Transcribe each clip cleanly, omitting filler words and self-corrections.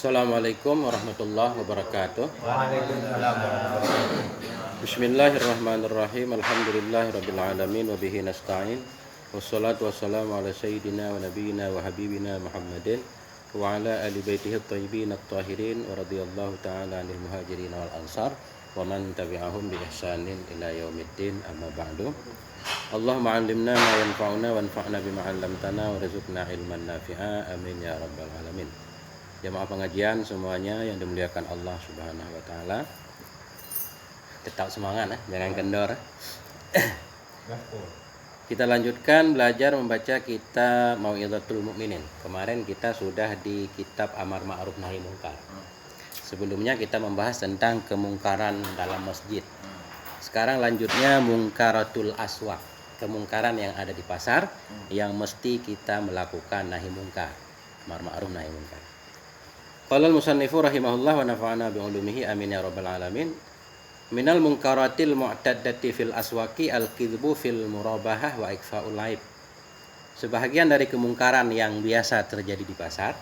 Assalamualaikum warahmatullahi wabarakatuh. Waalaikumsalam warahmatullahi wabarakatuh. Bismillahirrahmanirrahim. Alhamdulillahirabbil alamin wa bihi nasta'in. Wassalatu wassalamu ala sayyidina wa nabiyyina wa habibina Muhammadin wa ala ali baitihi at-thayyibin at-tahirin wa radhiyallahu ta'ala 'anil muhajirin wal ansar wa man tabi'ahum bi ihsanin ila yaumiddin, amma ba'du. Allahumma 'allimna ma yanfa'una wanfa'na bima 'allamtana warzuqna ilman nafi'a. Amin ya rabbal alamin. Jamaah pengajian semuanya yang dimuliakan Allah Subhanahu wa taala. Tetap semangat jangan kendor. Kita lanjutkan belajar membaca kitab Mau'izatul Mukminin. Kemarin kita sudah di kitab Amar Ma'ruf Nahi Munkar. Sebelumnya kita membahas tentang kemungkaran dalam masjid. Sekarang lanjutnya Munkaratul Aswaq, kemungkaran yang ada di pasar yang mesti kita melakukan nahi munkar. Amar Ma'ruf Nahi Munkar. Qala al-musannifu rahimahullah wa nafa'ana bi ulumihi amin ya rabbal alamin. Minal munkaratil mu'taddati fil aswaqi al-kidhbu fil murabahah wa ikfa'ul aib. Sebahagian dari kemungkaran yang biasa terjadi di pasar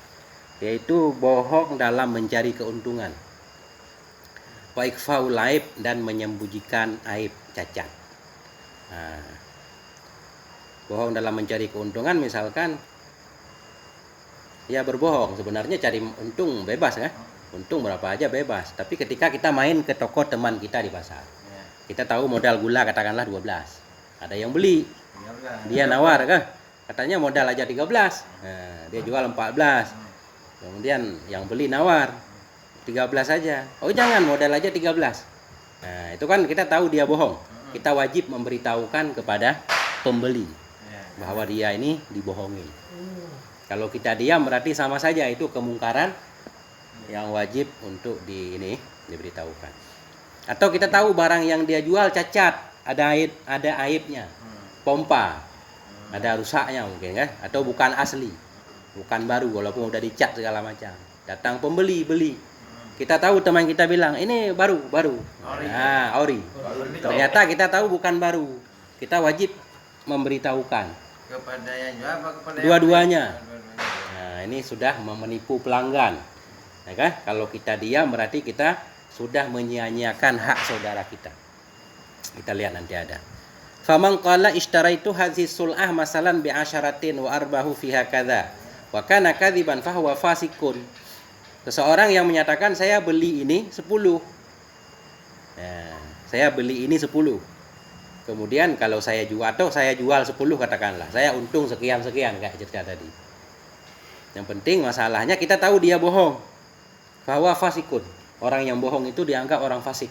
yaitu bohong dalam mencari keuntungan. Wa ikfa'ul aib, dan menyembunyikan aib, cacat. Bohong dalam mencari keuntungan, misalkan ya berbohong, sebenarnya cari untung bebas kan? Untung berapa aja bebas. Tapi ketika kita main ke toko teman kita di pasar, kita tahu modal gula katakanlah 12. Ada yang beli, dia nawar kan? Katanya modal aja 13. Nah, dia jual 14. Kemudian yang beli nawar 13 aja. Oh jangan, modal aja 13. Nah, itu kan kita tahu dia bohong. Kita wajib memberitahukan kepada pembeli bahwa dia ini dibohongi. Kalau kita diam berarti sama saja itu kemungkaran yang wajib untuk diberitahukan. Atau kita tahu barang yang dia jual cacat, ada aibnya, pompa, ada rusaknya mungkin kan, atau bukan asli, bukan baru walaupun udah dicat segala macam. Datang pembeli beli. Kita tahu teman kita bilang ini baru. Nah, ori. Ternyata kita tahu bukan baru. Kita wajib memberitahukan Kepada yang jual apa kepada dua-duanya. Nah, ini sudah menipu pelanggan. Ya kan? Kalau kita diam berarti kita sudah menyia-nyiakan hak saudara kita. Kita lihat nanti ada. Faman qala ishtaraitu hadhihi sul'ah masalan bi asyaratin wa arbahu fiha kadza wa kana kadziban fa huwa fasikun. Seseorang yang menyatakan saya beli ini 10. Nah, saya beli ini 10. Kemudian kalau saya jual atau saya jual 10 katakanlah, saya untung sekian-sekian kayak cerita tadi. Yang penting masalahnya kita tahu dia bohong. Bahwa fasikun. Orang yang bohong itu dianggap orang fasik.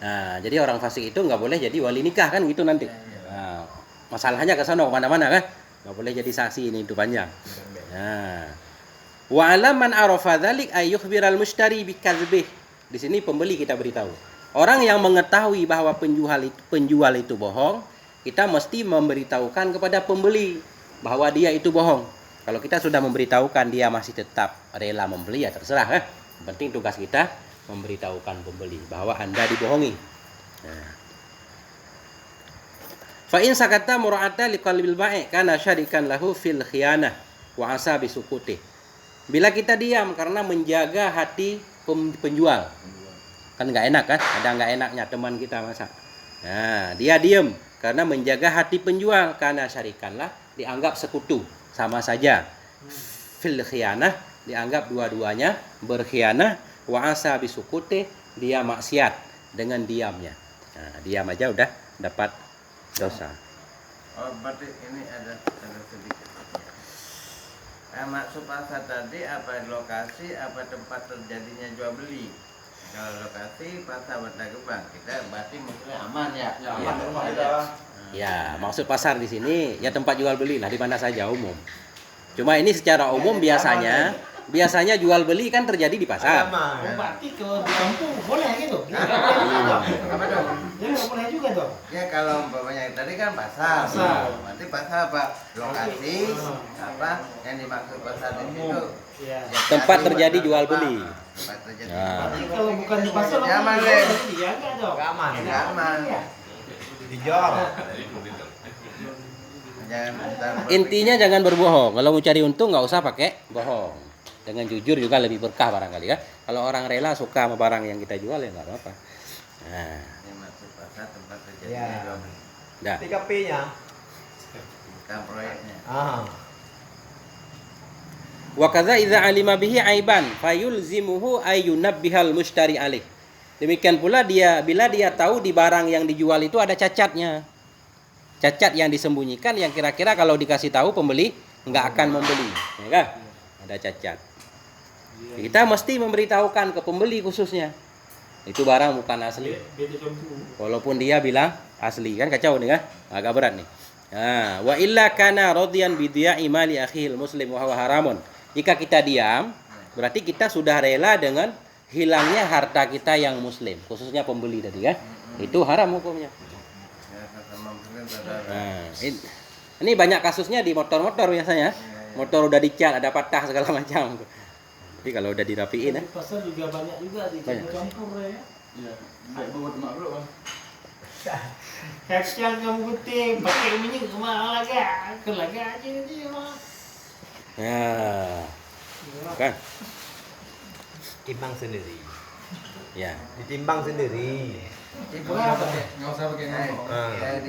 Nah, jadi orang fasik itu nggak boleh jadi wali nikah kan gitu nanti. Nah, masalahnya ke sana kemana-mana kan. Nggak boleh jadi saksi, ini itu panjang. Nah, wa alam man arafa dzalik ay yukhbiral mushtari bikadzbih. Di sini pembeli kita beritahu. Orang yang mengetahui bahwa penjual itu bohong, kita mesti memberitahukan kepada pembeli bahwa dia itu bohong. Kalau kita sudah memberitahukan dia masih tetap rela membeli, ya terserah kan. Yang penting tugas kita memberitahukan pembeli bahwa Anda dibohongi. Fa in sakata mura'ata liqalbil ba'i kana syarikan lahu fil khiyanah wa asa bisukuti. Bila kita diam karena menjaga hati penjual, kan nggak enak kan? Ada nggak enaknya teman kita masa. Nah, dia diam karena menjaga hati penjual, karena syarikanlah dianggap sekutu, sama saja. Fil khiyanah dianggap dua-duanya berkhianah, wa asa bisukuti, dia maksiat dengan diamnya. Nah, diam aja udah dapat dosa. Oh, berarti ini ada sedikit. Maksud pasar tadi apa lokasi, apa tempat terjadinya jual beli? Kalau lokasi pasar Bantar Gebang, kita berarti maksudnya aman ya. Aman rumah kita. Ya, maksud pasar di sini ya tempat jual beli lah, di mana saja umum. Cuma ini secara umum biasanya jual beli kan terjadi di pasar. Berarti ke kampung boleh gitu. Apa dong? Ya nggak boleh juga tuh. Ya kalau umpamanya tadi kan pasar. Berarti pasar apa? Lokasi apa yang dimaksud pasar di situ? Iya. Tempat terjadi jual beli. Tempat terjadi. Berarti kalau bukan di pasar Nyaman, boleh Le. dijaga dong. Nggak aman. Ya. Dijual. Intinya jangan berbohong. Kalau mau cari untung nggak usah pakai bohong. Dengan jujur juga lebih berkah barangkali ya. Kalau orang rela suka sama barang yang kita jual ya nggak apa-apa. Nah, Ini masuk pasar tempat Ya. terjadinya jual beli. dah. 3P-nya. Bukan proyeknya. Ah. Wa kadza idza alima bihi aiban fayulzimuhu ayyunabbihal mushtari alih. Demikian pula bila dia tahu di barang yang dijual itu ada cacatnya. Cacat yang disembunyikan yang kira-kira kalau dikasih tahu pembeli nggak akan membeli, ya kan? Ada cacat. Kita mesti memberitahukan ke pembeli khususnya. Itu barang bukan asli. Walaupun dia bilang asli, kan kacau nih kan? Agak berat nih. Nah, wa illa kana radiyan bi diya'i mali akhil muslim wa huwa haramun. Jika kita diam, berarti kita sudah rela dengan hilangnya harta kita yang muslim, khususnya pembeli tadi kan. Itu haram hukumnya. Ya, sama mungkin saudara. Nah, ini banyak kasusnya di motor-motor biasanya. Motor udah dicat, ada patah segala macam. Tapi kalau udah dirapiin ya. Di pasar juga banyak juga dicampur ya. Iya, baik buat mak bro kan. Kacang kamu putih pakai minyak kemana lagi? Kelagi aja ini mah. Ya. Kan? Timbang sendiri. Ya. Ditimbang sendiri. Nggak usah pakai ngomong. Ya,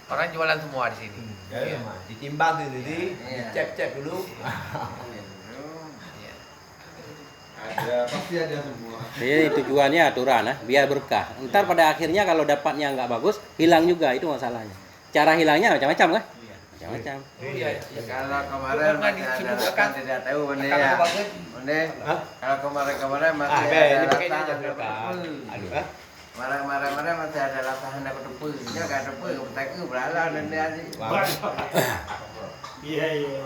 Orang jualan semua di sini. Ya, Mas. Ditimbang sendiri, Iya. dicek-cek dulu. Iya. Ada, pasti ada semua. Jadi tujuannya aturan ya, biar berkah. Ntar pada akhirnya kalau dapatnya nggak bagus, hilang juga itu masalahnya. Cara hilangnya macam-macam kan? Macam-macam. Iya. Kalau kemarin masih ada rasa tidak tahu benda Akan ya. bagus. Benda. Kalau kemarin masih Ah, ada ini pakai rasa ini hendak kan. bertepul. Aduh, Marah-marah masih ada rasa hendak bertepul. Dia nggak bertepul, bertepul berhalang dan dia sih. Iya iya.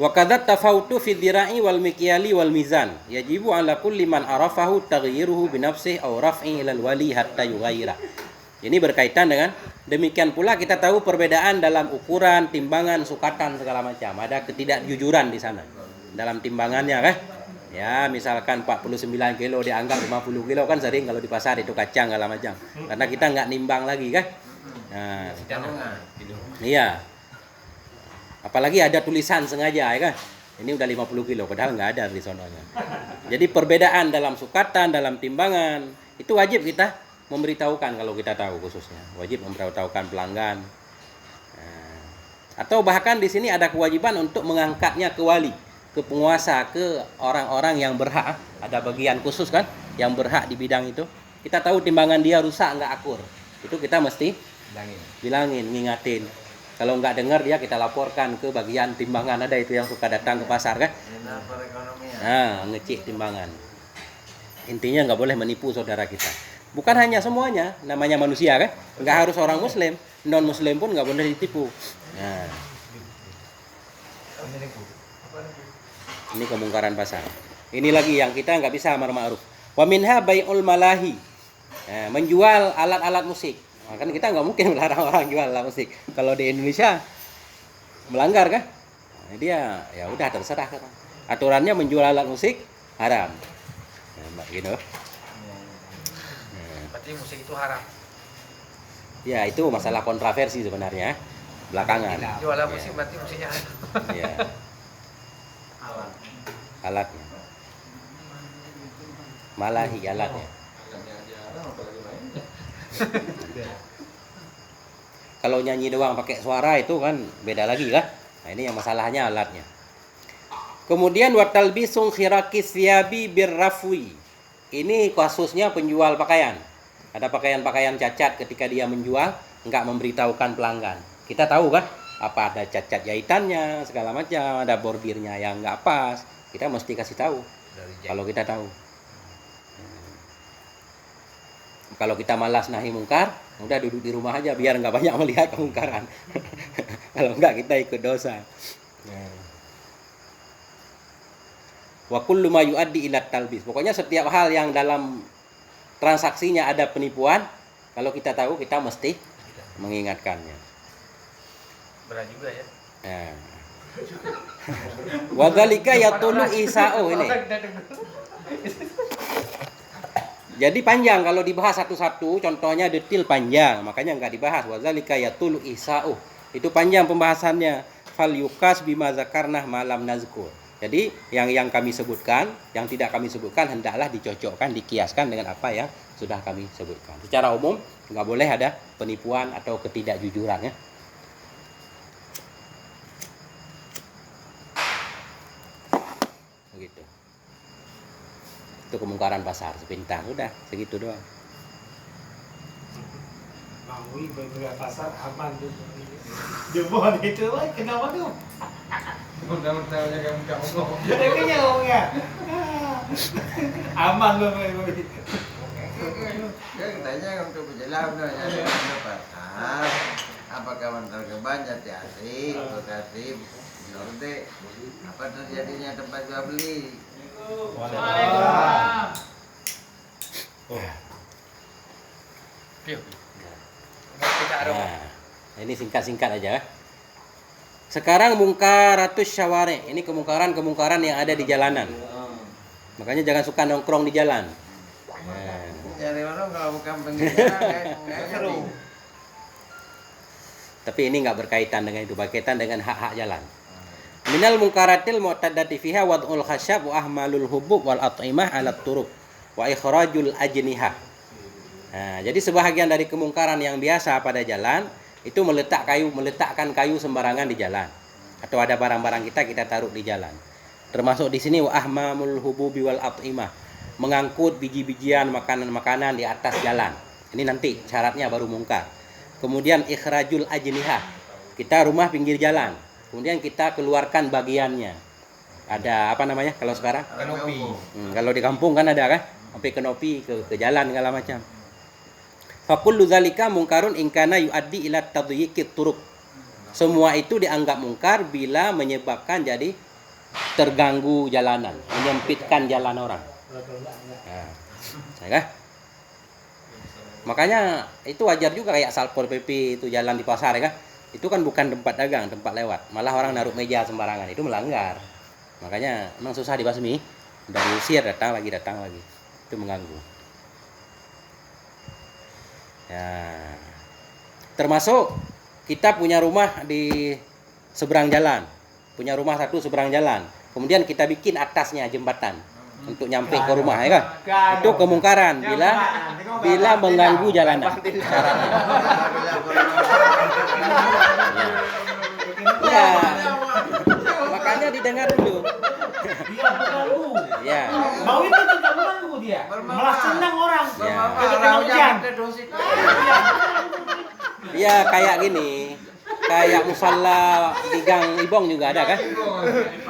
Wa kadza tafawutu fi dhira'i wal mikyali wal mizan. Yajibu 'ala kulli man arafahu taghyiruhu bi nafsihi aw raf'i ila al wali hatta yughayyira. Ini berkaitan dengan demikian pula kita tahu perbedaan dalam ukuran, timbangan, sukatan segala macam. Ada ketidakjujuran di sana dalam timbangannya kan? Ya, misalkan 49 kilo dianggap 50 kilo kan sering kalau di pasar itu kacang segala macam. Karena kita nggak nimbang lagi kan? Nah, iya. Apalagi ada tulisan sengaja ya kan? Ini udah 50 kilo padahal nggak ada di sononya. Jadi perbedaan dalam sukatan, dalam timbangan itu wajib kita memberitahukan kalau kita tahu khususnya. Wajib memberitahukan pelanggan. Nah, atau bahkan di sini ada kewajiban untuk mengangkatnya ke wali, ke penguasa, ke orang-orang yang berhak. Ada bagian khusus kan yang berhak di bidang itu. Kita tahu timbangan dia rusak nggak akur. Itu kita mesti bilangin, ngingatin. Kalau nggak dengar dia kita laporkan ke bagian timbangan. Ada itu yang suka datang ke pasar kan? Dinas perekonomian. Nah, ngecek timbangan. Intinya nggak boleh menipu saudara kita. Bukan hanya semuanya, namanya manusia kan? Nggak harus orang muslim, non muslim pun nggak boleh ditipu. Nah, ini kemungkaran pasar. Ini lagi yang kita nggak bisa amar ma'ruf. Wa minha bai'ul malahi. Nah, menjual alat-alat musik. Nah, kan kita nggak mungkin melarang orang jual alat musik. Kalau di Indonesia melanggar kan? Nah, dia ya udah terserah kan. Aturannya menjual alat musik haram. Nah, gitu. Berarti musik itu haram. Ya itu masalah kontroversi sebenarnya belakangan. Jualan musik berarti musiknya haram. Ya. Alatnya. Malahi alatnya. Kalau nyanyi doang pakai suara itu kan beda lagi lah. Nah ini yang masalahnya alatnya. Kemudian watalbisung khirakis siyabi birrafwi. Ini kasusnya penjual pakaian. Ada pakaian-pakaian cacat ketika dia menjual enggak memberitahukan pelanggan. Kita tahu kan apa ada cacat jahitannya segala macam, ada bordirnya yang enggak pas. Kita mesti kasih tahu kalau kita tahu. Kalau kita malas nahi mungkar, udah duduk di rumah aja biar nggak banyak melihat kemungkaran. Kalau enggak kita ikut dosa. Wa kullu ma yuaddi ila talbis. Pokoknya setiap hal yang dalam transaksinya ada penipuan, kalau kita tahu kita mesti mengingatkannya. Berat juga ya. Nah. Wa dzalika yatulu isa'u ini. Jadi panjang kalau dibahas satu-satu, contohnya detail panjang, makanya nggak dibahas. Wazalika yatul isa'u. Itu panjang pembahasannya. Fal yukas bima zakarnah malam nazkur. Jadi yang kami sebutkan, yang tidak kami sebutkan hendaklah dicocokkan, dikiaskan dengan apa yang sudah kami sebutkan. Secara umum nggak boleh ada penipuan atau ketidakjujuran ya. Begitu. Itu kemungkaran pasar sepintas, udah segitu doang. Maui beberapa pasar aman tuh. Jebol itu, kenapa tuh? Mudah-mudahan kamu tak ngomong. Dia kayaknya ngomongnya. Aman loh, Kan tanya untuk berjalan nanya pasar. Apakah mental keban hati-hati, hati-hati, menurut apa terjadinya tempat jual beli? Nah, ini singkat-singkat aja. Sekarang mungkaratus syawari. Ini kemungkaran-kemungkaran yang ada di jalanan. Makanya jangan suka nongkrong di jalan. Nah. Cari orang kalau bukan pengguna nggak seru. Tapi ini nggak berkaitan dengan itu, berkaitan dengan hak-hak jalan. Minal mungkaratil mu'tadati fiha wad'ul khasyab wa ahmalul hubub wal at'imah 'ala turuq wa ikhrajul ajnihah. Nah, jadi sebahagian dari kemungkaran yang biasa pada jalan itu meletakkan kayu sembarangan di jalan, atau ada barang-barang kita taruh di jalan. Termasuk di sini wa ahmamul hububi wal at'imah, mengangkut biji-bijian makanan-makanan di atas jalan. Ini nanti syaratnya baru mungkar. Kemudian ikhrajul ajnihah, kita rumah pinggir jalan, kemudian kita keluarkan bagiannya. Ada apa namanya kalau sekarang? Kanopi. Kalau di kampung kan ada kan, sampai kanopi ke jalan segala macam. Fakullu zalika mungkarun ingkana yuaddi ila tadyiqit turuq. Semua itu dianggap mungkar bila menyebabkan jadi terganggu jalanan, menyempitkan jalan orang. Nah, ya. Makanya itu wajar juga kayak Satpol PP itu jalan di pasar ya kan. Itu kan bukan tempat dagang, tempat lewat. Malah orang naruh meja sembarangan, itu melanggar. Makanya memang susah dibasmi. Udah diusir, datang lagi. Itu mengganggu. Ya. Termasuk kita punya rumah di seberang jalan. Punya rumah satu seberang jalan. Kemudian kita bikin atasnya jembatan untuk nyampe ke rumah ya kan. Itu kemungkaran bila mengganggu jalanan. Ya. Makanya didengar dulu. Dia mengganggu. Ya. Mau itu tidak mengganggu dia. Malah senang orang. Ya. Kita kena hujan. Ya kayak gini. Kayak musalla di Gang Ibong juga ada kan?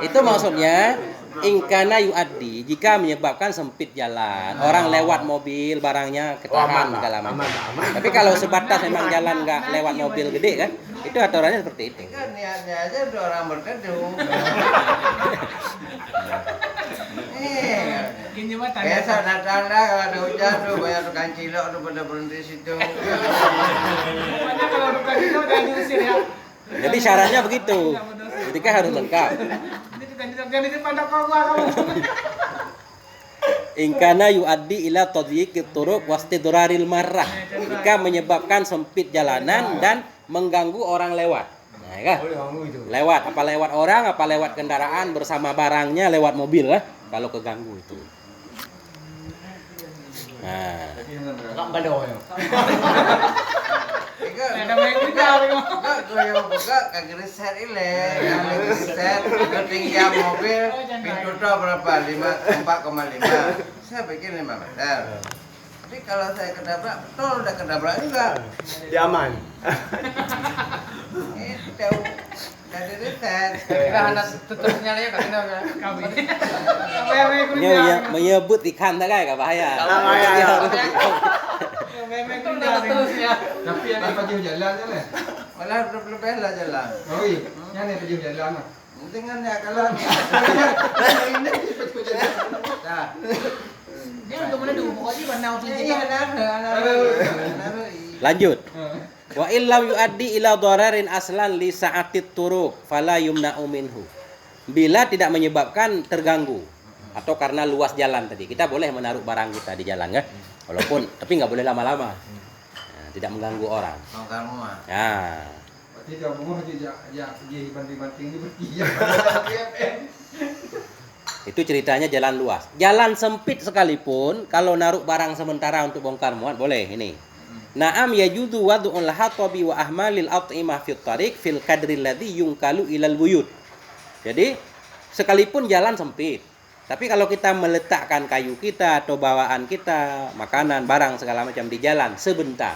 Itu maksudnya ingkana yuaddi, jika menyebabkan sempit jalan, orang lewat mobil barangnya ketahan segala macam. Tapi kalau sebatas memang jalan nggak lewat mobil gede kan, itu aturannya seperti itu. Kan niatnya aja udah orang berteduh. Ini mah Biasa tanda kalau ada hujan tuh banyak tukang cilok tuh pada berhenti situ. Pokoknya kalau bukan itu udah diusir ya. Jadi syaratnya begitu. Ketika harus lengkap. Ini jangan di depan toko gua kamu. Ingkana yuaddi ila tadyiqit turuq wastidraril marrah. Jika menyebabkan sempit jalanan dan mengganggu orang lewat. Nah, ya kan? Lewat apa lewat orang, apa lewat kendaraan bersama barangnya lewat mobil lah kalau keganggu itu. Nah, Enggak bado ya. Ada main juga. Gue yang buka kagak riset ile, yang riset ketinggian mobil pintu tuh berapa? 4,5. Saya bikin 5 meter. Tapi kalau saya kedabrak, betul udah kedabrak juga. Dia aman. Itu dari riset. Kira anak tutup nyala ya kan Kami. Apa yang main ini menyebut ikan tak kayak bahaya. main Itu udah terusnya. Tapi yang ni pergi jalan je lah. Malah lebih lah jalan. Oh iya, yang ni pergi jalan lah. Dengan ya kalau ini dah. Dia untuk meneduh pokoknya benau tu Iya, ada. Lanjut. Wa illam yuaddi ila dhararin aslan li sa'atit turuq fala yumna'u minhu. Bila tidak menyebabkan terganggu atau karena luas jalan tadi, kita boleh menaruh barang kita di jalan kan? Walaupun tapi nggak boleh lama-lama. Nah, tidak mengganggu orang. Bongkar muat. Nah, Berarti dia mau aja ya pergi banting-banting ini pergi ya. itu ceritanya jalan luas. Jalan sempit sekalipun kalau naruh barang sementara untuk bongkar muat boleh ini. Na'am yajuzu wad'ul hatabi wa ahmalil at'imah fit tariq fil qadri alladhi yungkalu ilal buyut. Jadi sekalipun jalan sempit, tapi kalau kita meletakkan kayu kita atau bawaan kita, makanan, barang segala macam di jalan sebentar,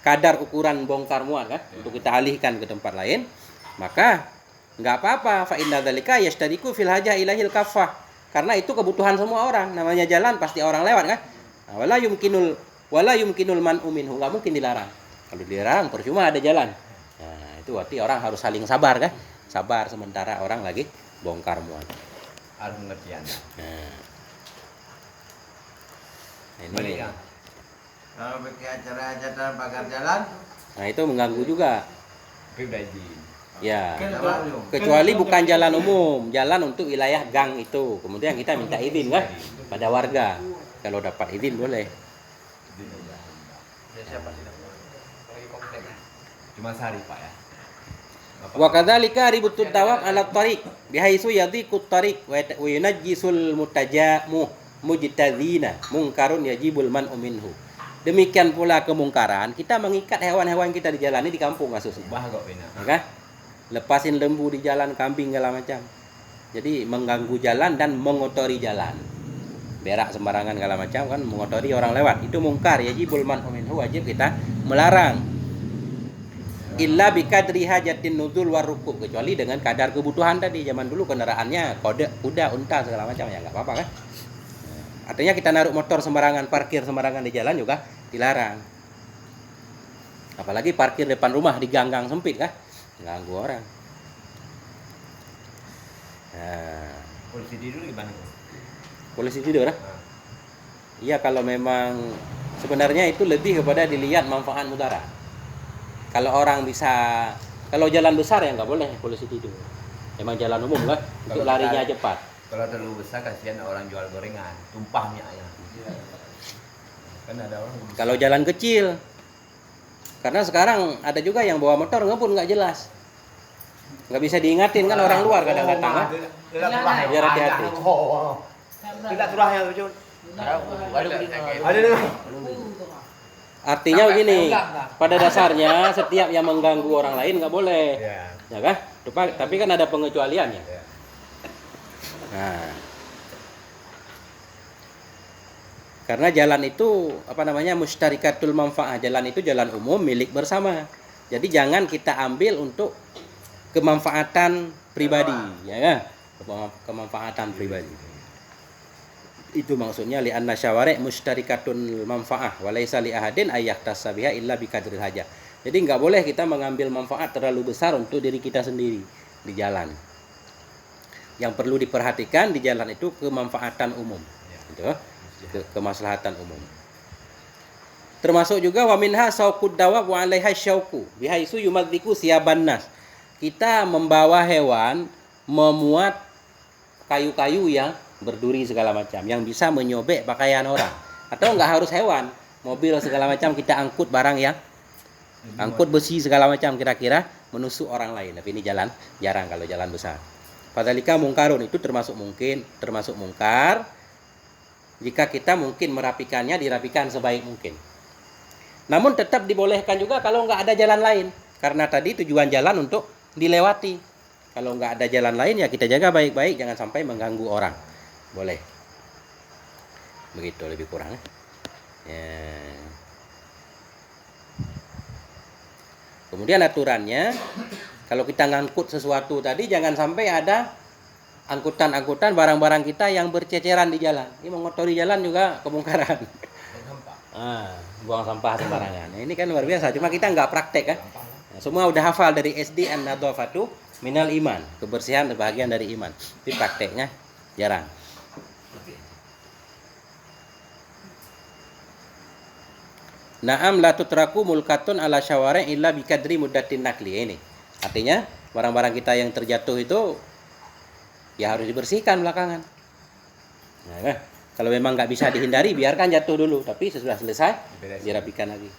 kadar ukuran bongkar muat kan, untuk kita alihkan ke tempat lain, maka nggak apa-apa. Fa inna dzalika yashtariku fil hajah ilahil kaffah. Karena itu kebutuhan semua orang. Namanya jalan pasti orang lewat kan. Nah, wala yumkinul man'u minhu, nggak mungkin dilarang. Kalau dilarang percuma ada jalan. Nah, itu berarti orang harus saling sabar kan. Sabar sementara orang lagi bongkar muat. Harus pengertian. Nah, Balik ini. kan? Kalau bikin acara hajatan pagar jalan, Nah, itu mengganggu juga. Tapi udah izin. Ya. belum. Kecuali bukan jalan umum, jalan untuk wilayah gang itu. Kemudian kita minta izin kan pada warga. Kalau dapat izin boleh. Cuma sehari Pak ya. Wa kadzalika ributut tawaf ala tariq bihaitsu yadhiqut tariq wa yunajjisul mujtazina mungkarun yajibul man'u minhu. Demikian pula kemungkaran, kita mengikat hewan-hewan kita di jalan ini di kampung kasusnya. Ubah kok pena. Maka lepasin lembu di jalan, kambing segala macam. Jadi mengganggu jalan dan mengotori jalan. Berak sembarangan segala macam kan mengotori orang lewat. Itu mungkar, yajibul man'u minhu, wajib kita melarang. Illa bikadri hajatin nuzul warukub, kecuali dengan kadar kebutuhan tadi. Zaman dulu kendaraannya kuda, unta segala macam ya nggak apa-apa kan. Artinya kita naruh motor sembarangan, parkir sembarangan di jalan juga dilarang. Apalagi parkir depan rumah di gang-gang sempit kan, ganggu orang. Nah, Polisi tidur gimana? polisi tidur ah? Iya, kalau memang sebenarnya itu lebih kepada dilihat manfaat mudarat. Kalau orang bisa, kalau jalan besar ya nggak boleh polisi tidur. Emang jalan umum kan, untuk larinya cepat. Kalau terlalu besar kasihan orang jual gorengan, tumpah minyaknya. Kan ada orang. Kalau jalan kecil, karena sekarang ada juga yang bawa motor ngebut nggak jelas, nggak bisa diingatin kan orang luar kadang datang kan. Biar hati-hati. Tidak turahnya betul. Ada nih. Artinya begini, pada dasarnya setiap yang mengganggu orang lain nggak boleh, Ya. ya kan? Tapi kan ada pengecualiannya. Ya. Nah, karena jalan itu apa namanya mustarikatul manfaah, jalan itu jalan umum milik bersama. Jadi jangan kita ambil untuk kemanfaatan pribadi, ya kan? Kemanfaatan pribadi. Itu maksudnya li anna syawari' mustarikatun manfaah wa laisa li ahadin ayyahtas biha illa biqadril hajah. Jadi nggak boleh kita mengambil manfaat terlalu besar untuk diri kita sendiri di jalan. Yang perlu diperhatikan di jalan itu kemanfaatan umum, gitu, kemaslahatan umum. Termasuk juga wa minha sauqud dawab wa 'alaiha syauqu bihaisu yumadziku siyaban nas. Kita membawa hewan memuat kayu-kayu yang berduri segala macam yang bisa menyobek pakaian orang, atau enggak harus hewan, mobil segala macam kita angkut barang yang angkut besi segala macam kira-kira menusuk orang lain. Tapi ini jalan jarang kalau jalan besar. Fadzalika mungkarun, itu termasuk mungkar jika kita mungkin merapikannya, dirapikan sebaik mungkin. Namun tetap dibolehkan juga kalau nggak ada jalan lain, karena tadi tujuan jalan untuk dilewati. Kalau nggak ada jalan lain ya kita jaga baik-baik, jangan sampai mengganggu orang. Boleh. Begitu lebih kurang. Ya. Kemudian aturannya, kalau kita ngangkut sesuatu tadi jangan sampai ada angkutan-angkutan barang-barang kita yang berceceran di jalan. Ini mengotori jalan juga kemungkaran. Buang sampah sembarangan. Nah, ini kan luar biasa. Cuma kita nggak praktek kan. Nah, semua udah hafal dari SD an-nadhafatu minal iman. Kebersihan bagian dari iman. Tapi prakteknya jarang. Naam la tutraku mulkatun ala syawari' illa bikadri muddatin nakli. Ini artinya barang-barang kita yang terjatuh itu ya harus dibersihkan belakangan. Nah, Kalau memang nggak bisa dihindari, biarkan jatuh dulu. Tapi sesudah selesai, Diberesin. dirapikan lagi.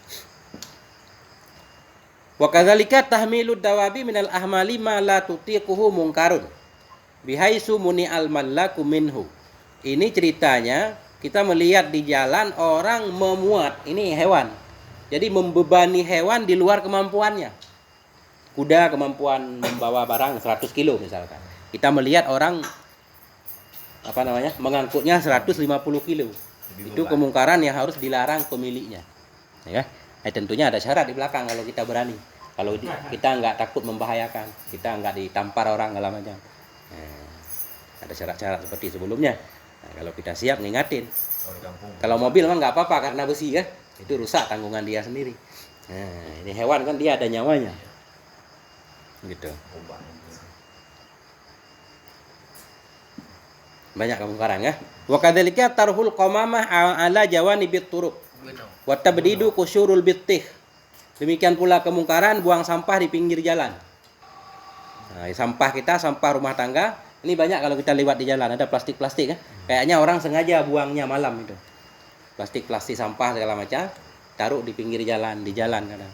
Wa kadzalika tahmilud dawabi minal ahmali ma la tutiquhu mungkarun bihaisu muni'al mallaku minhu. Ini ceritanya kita melihat di jalan orang memuat, ini hewan. Jadi membebani hewan di luar kemampuannya. Kuda kemampuan membawa barang 100 kilo misalkan. Kita melihat orang mengangkutnya 150 kilo. Itu kemungkaran yang harus dilarang pemiliknya. Ya. Tentunya ada syarat di belakang kalau kita berani. Kalau kita nggak takut membahayakan, kita nggak ditampar orang segala macam. Ada syarat-syarat seperti sebelumnya. Kalau kita siap ngingatin. Kalau mobil memang nggak apa-apa karena besi kan, itu rusak tanggungan dia sendiri. Ini hewan kan dia ada nyawanya. Gitu. Banyak kemungkaran ya. Wa kadzalika tarhul qamamah ala jawanibit turuq. Wa tabdidu qusyurul bittih. Demikian pula kemungkaran buang sampah di pinggir jalan. Nah, sampah kita, sampah rumah tangga, ini banyak kalau kita lewat di jalan ada plastik-plastik ya. Kayaknya orang sengaja buangnya malam itu. Plastik-plastik sampah segala macam taruh di pinggir jalan, di jalan kadang.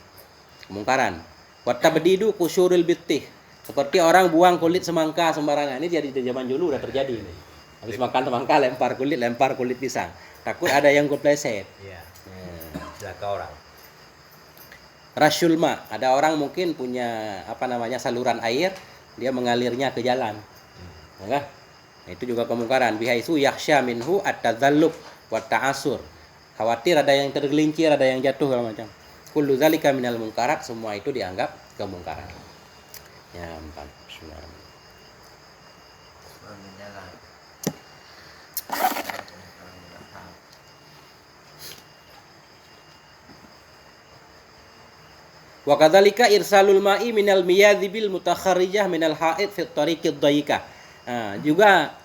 Kemungkaran. Wa tabdidu qusyurul bittih. Seperti orang buang kulit semangka sembarangan. Ini jadi di zaman dulu udah terjadi ini. Habis makan semangka lempar kulit pisang. Takut ada yang kepleset. Iya. Celaka orang. Rasyul ma, ada orang mungkin punya saluran air, dia mengalirnya ke jalan. Ya, itu juga kemungkaran. Bihaisu yakhsha minhu at-tadzallub wa ta'asur. Khawatir ada yang tergelincir, ada yang jatuh segala macam. Kullu zalika minal munkarat, semua itu dianggap kemungkaran. Ya, bismillahirrahmanirrahim. Wa kadzalika irsalul ma'i minal miyadhibil mutakharrijah minal ha'id fi tariqid dhayyikah. Juga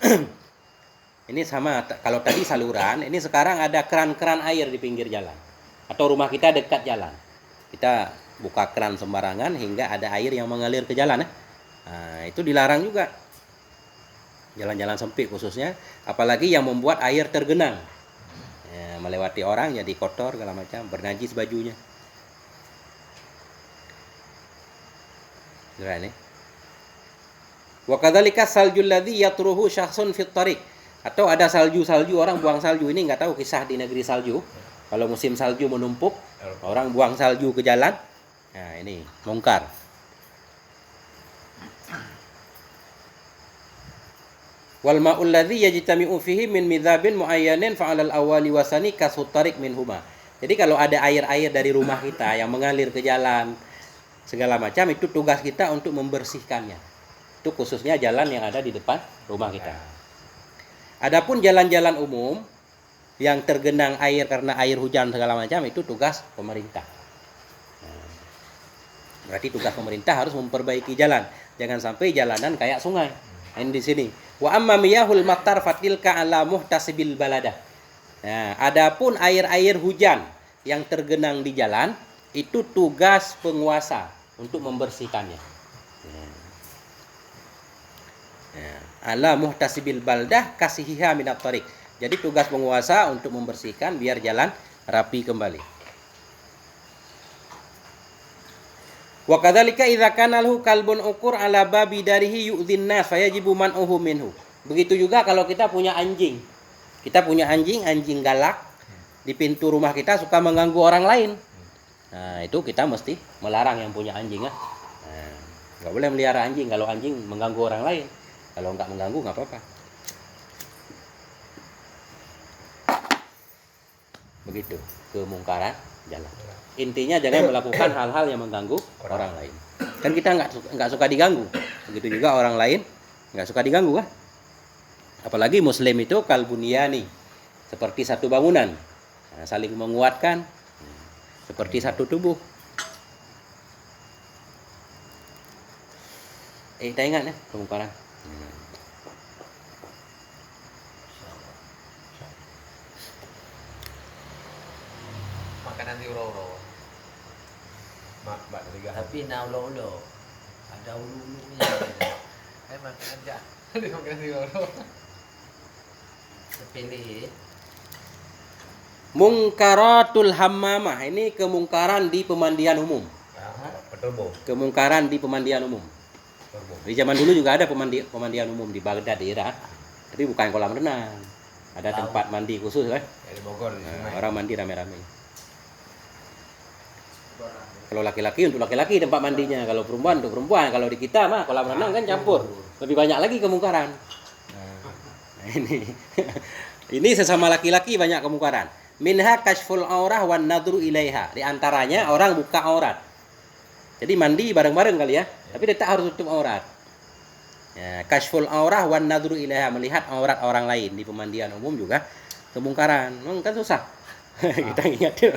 ini sama kalau tadi saluran, ini sekarang ada keran-keran air di pinggir jalan. Atau rumah kita dekat jalan. Kita buka keran sembarangan hingga ada air yang mengalir ke jalan ya. Itu dilarang juga. Jalan-jalan sempit khususnya, apalagi yang membuat air tergenang. Ya, melewati orang jadi kotor segala macam, bernajis bajunya. Ini. Wa kadzalika saljul ladzi yatruhu syakhsun fit tariq. Atau ada salju orang buang salju. Ini nggak tahu kisah di negeri salju. Kalau musim salju menumpuk, orang buang salju ke jalan. Nah, ini mungkar. Wal ma'ul ladzi yajtami'u fihi min midhabin muayyanin fa'alal awwali wasani kasut tariq minhuma. Jadi kalau ada air-air dari rumah kita yang mengalir ke jalan segala macam, itu tugas kita untuk membersihkannya. Itu khususnya jalan yang ada di depan rumah kita. Adapun jalan-jalan umum yang tergenang air karena air hujan segala macam, itu tugas pemerintah. Berarti tugas pemerintah harus memperbaiki jalan. Jangan sampai jalanan kayak sungai. Ini di sini. Wa amma miyahul matar fatilka ala muhtasibil baladah. Nah, adapun air-air hujan yang tergenang di jalan, itu tugas penguasa untuk membersihkannya. Ala muhtasibil baldah kasihiha minat tariq. Jadi tugas penguasa untuk membersihkan biar jalan rapi kembali. Wa kadzalika idza kana lahu kalbun ukur ala babi darihi yu'dhin nas fayajibu man'uhu minhu. Begitu juga kalau kita punya anjing. Kita punya anjing galak di pintu rumah kita suka mengganggu orang lain. Nah, itu kita mesti melarang yang punya anjing ya. Nggak boleh melihara anjing kalau anjing mengganggu orang lain. Kalau nggak mengganggu nggak apa-apa. Begitu kemungkaran jalan. Intinya jangan melakukan hal-hal yang mengganggu orang lain. Kan kita nggak suka diganggu. Begitu juga orang lain nggak suka diganggu kan. Apalagi Muslim itu kalbuniani, seperti satu bangunan, saling menguatkan. Seperti satu tubuh. Kita ingat ya kemungkaran. Makanan di uro-uro. Tapi ulo-ulo ada ulu-ulunya. Makan aja. Di makan di uro. Sepilih. Mungkaratul hammamah, ini kemungkaran di pemandian umum. Peturbo. Kemungkaran di pemandian umum. Di zaman dulu juga ada pemandian umum di Baghdad, di Irak. Tapi bukan kolam renang. Ada tempat mandi khusus kan. Dari Bogor di Sungai. Orang mandi rame-rame. Kalau laki-laki untuk laki-laki tempat mandinya, kalau perempuan untuk perempuan. Kalau di kita mah kolam renang kan campur. Lebih banyak lagi kemungkaran. Nah, ini sesama laki-laki banyak kemungkaran. Minha kashful aurah wan nadru ilaiha. Di antaranya orang buka aurat. Jadi mandi bareng-bareng kali ya, tapi tetap harus tutup aurat. Ya, kashful aurah wan nadru ilaiha, melihat aurat orang lain di pemandian umum juga kemungkaran. Memang kan susah. Kita ingatin.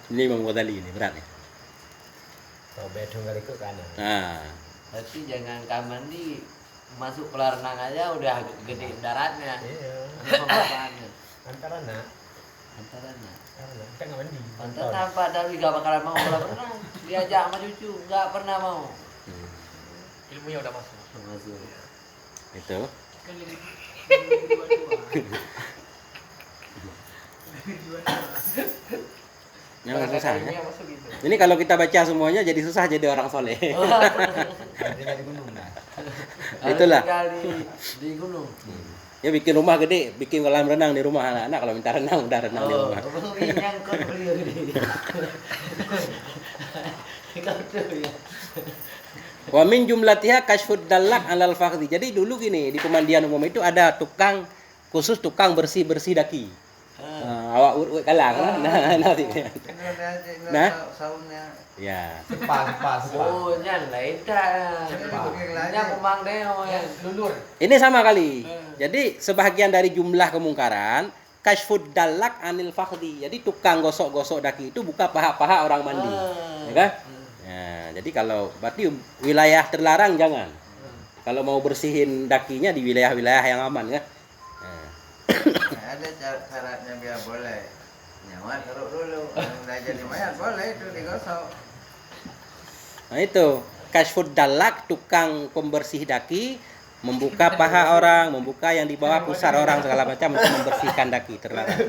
Ini Imam Ghazali ini berat nih. Kalau bedung kali ke kanan. Nah, Tapi jangan mandi masuk kolam renang aja udah gede daratnya. Iya. Pembahasannya. Antara nak. Antaranya. Karena kita nggak mandi. Pantas nampak dari gak bakalan mau kolam renang. Diajak sama cucu nggak pernah mau. Ilmunya udah masuk. Masuk. itu. Yang susah ya. Ilmunya masuk gitu. Ini kalau kita baca semuanya jadi susah jadi orang soleh. Tinggal di gunung nah. Itulah. Tinggal di gunung. Ya bikin rumah gede, bikin kolam renang di rumah anak-anak. Kalau minta renang udah renang di rumah. Beli nyangkut beli gede. Kau tuh ya. Wa min jumlatiha kashfud dallak alal fakhdi. Jadi dulu gini, di pemandian umum itu ada tukang khusus tukang bersih-bersih daki. Awak urut kalang nanti. Nah. Saunnya. Ya. Pas. Oh, nyan lain dah. Nyan kumang deo ya. Lulur. Ini sama kali. Jadi sebahagian dari jumlah kemungkaran kashfud dallak anil fakhdi. Jadi tukang gosok-gosok daki itu buka paha-paha orang mandi. Ya kan? Ya, jadi kalau berarti wilayah terlarang jangan. Kalau mau bersihin dakinya di wilayah-wilayah yang aman kan. Ada syaratnya biar boleh. Nyawa taruh dulu. Udah jadi mayat boleh itu digosok. Nah itu kashfud dallak, tukang pembersih daki, membuka paha orang, membuka yang di bawah pusar orang segala macam untuk membersihkan daki terlarang.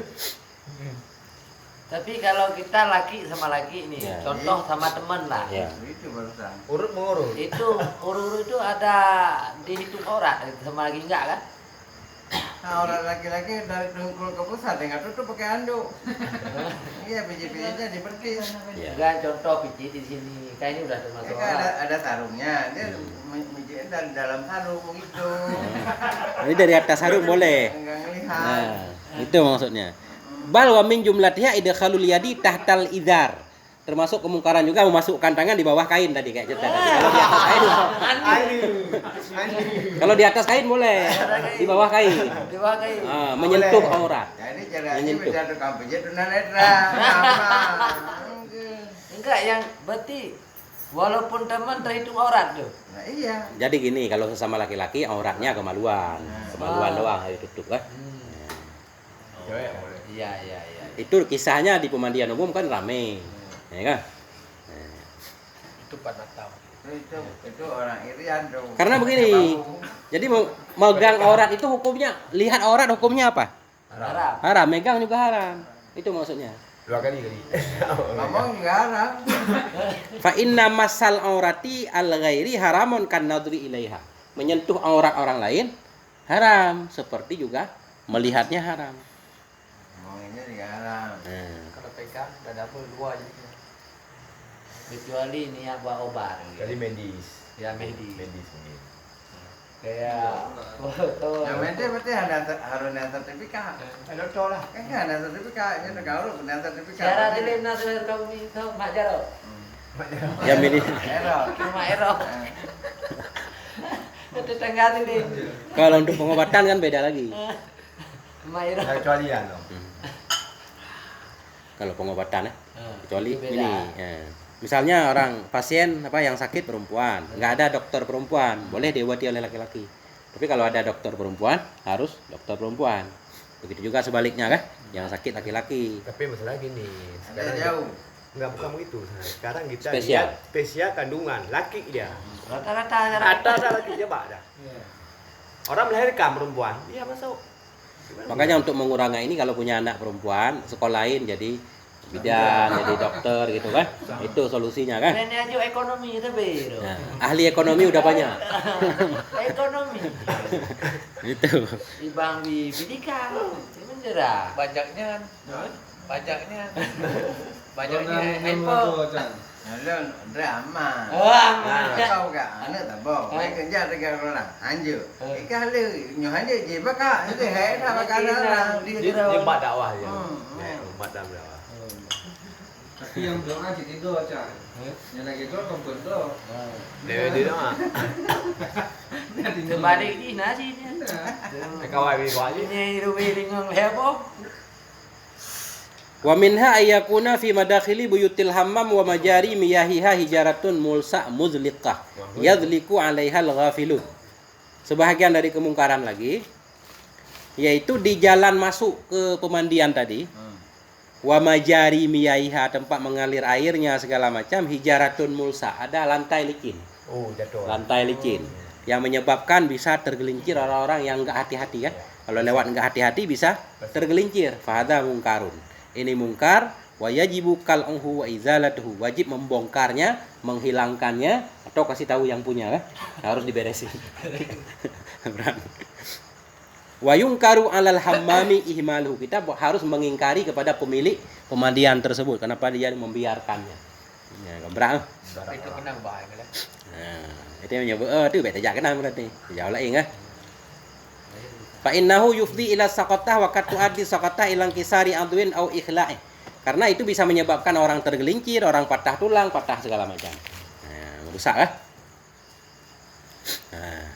Tapi kalau kita laki sama laki nih, Ya. contoh sama teman lah. Ya. Itu barusan. Urut mengurut. Itu urut itu ada dihitung orang sama lagi enggak kan? Nah orang laki-laki dari dengkul ke pusat dengan tutup pakai handuk. Iya biji-bijinya dipertis. Ya. Enggak contoh biji di sini. Kayak ini udah Ya termasuk kan orang. ada sarungnya. Dia bijinya dari dalam sarung gitu. Ini dari atas sarung boleh. Enggak ngelihat. Nah, itu maksudnya. Bal wa min jumlatiha idkhalul yadi tahtal idhar. Termasuk kemungkaran juga memasukkan tangan di bawah kain tadi kayak cerita tadi. Kalau di atas kain. Kalau di atas kain boleh. Di bawah kain. Di bawah kayak Ah, menyentuh aurat. Jadi caranya Menyentuh. beda tukang pijit tunanetra. Sama. enggak yang berarti walaupun teman terhitung orang tuh. Nah iya. Jadi gini, kalau sesama laki-laki auratnya kemaluan. Kemaluan doang harus ditutup kan. Cewek boleh. Iya. Itu kisahnya di pemandian umum kan rame. Ya kan? Itu pada tahu. Itu orang irian tuh. Karena begini. Jadi megang aurat itu hukumnya, lihat aurat hukumnya apa? Harap. Haram, megang juga haram. Itu maksudnya. 2 kali. Ngomong juga haram. Fa inna masal aurati al ghairi haramun kan nadri ilaiha. Menyentuh aurat orang lain haram, seperti juga melihatnya haram. Ngomonginnya juga haram. Kalau pegang udah double 2 jadi. Kecuali ini yang buat obat. Kali medis. Ya medis. Medis mungkin. Kayak foto. Yang penting berarti harus ada sertifikat. Ada tol lah. Kan nggak ada sertifikat, ini negara harus punya sertifikat. Cara dilihat nasional kau ni kau mak jaro. Ya ini Error. Cuma error. Itu tengah ni. kalau untuk pengobatan kan beda lagi. Mak error. Kecualian loh. Kalau pengobatan ya, kecuali itu beda. ini. Ya. Misalnya orang pasien yang sakit perempuan, nggak ada dokter perempuan, boleh diobati oleh laki-laki. Tapi kalau ada dokter perempuan, harus dokter perempuan. Begitu juga sebaliknya kan, yang sakit laki-laki. Tapi masalah gini. Ada jauh. Enggak bukan begitu. Sekarang kita Spesial. lihat spesial kandungan laki dia. Rata-rata cara. Ada laki dia dah. Orang melahirkan perempuan, dia masuk Makanya untuk mengurangi ini kalau punya anak perempuan sekolahin jadi bidan, jadi dokter gitu kan. Itu solusinya kan. Ini aja ekonomi itu biro. Nah, ahli ekonomi udah banyak. Ekonomi. Itu. Ibang di pendidikan. Ini menjerah. Pajaknya, pajaknya, pajaknya Program handphone. Chan. Lalu drama. Wah, Kau kan anak tak bawa. Mereka kerja dengan orang. Anjur. Ikan lu nyohan dia je bakal. Itu hai dah bakal orang. Dia umat dakwah ya. Hmm. Umat dakwah. Tapi yang belum aja tidur Chan. Yang lagi tidur kompon tu. Dia mah. Terbalik di nasi ni. Kawan bi kuat je. Ini rubi lingang lebo. Wa minha ayyakuna fi madakhili buyutil hammam wa majari miyahiha hijaratun mulsa muzliqah yadliku 'alaiha al-ghafilun. Sebahagian dari kemungkaran lagi yaitu di jalan masuk ke pemandian tadi. Wa majari miyahiha tempat mengalir airnya segala macam hijaratun mulsa, ada lantai licin. Oh, jatuh. Lantai licin yang menyebabkan bisa tergelincir orang-orang yang enggak hati-hati kan. Kalau lewat enggak hati-hati bisa tergelincir. Fahadha mungkarun. Ini mungkar wa yajibu kal'uhu wa izalatuhu. Wajib membongkarnya, menghilangkannya atau kasih tahu yang punya kan. Harus diberesin. Wa yungkaru 'alal hammami ihmaluhu. Kita harus mengingkari kepada pemilik pemandian tersebut kenapa dia membiarkannya. Ya, gebrak. Itu kenang baik lah. Nah, itu yang menyebut tu baik tak kenal berarti. Jauh lain kan. Fa innahu yufdi ila saqatah wa qad tuaddi saqatah ilang kisari adwin au ikhla'i. Karena itu bisa menyebabkan orang tergelincir, orang patah tulang, patah segala macam. Nah, merusak kan? Nah.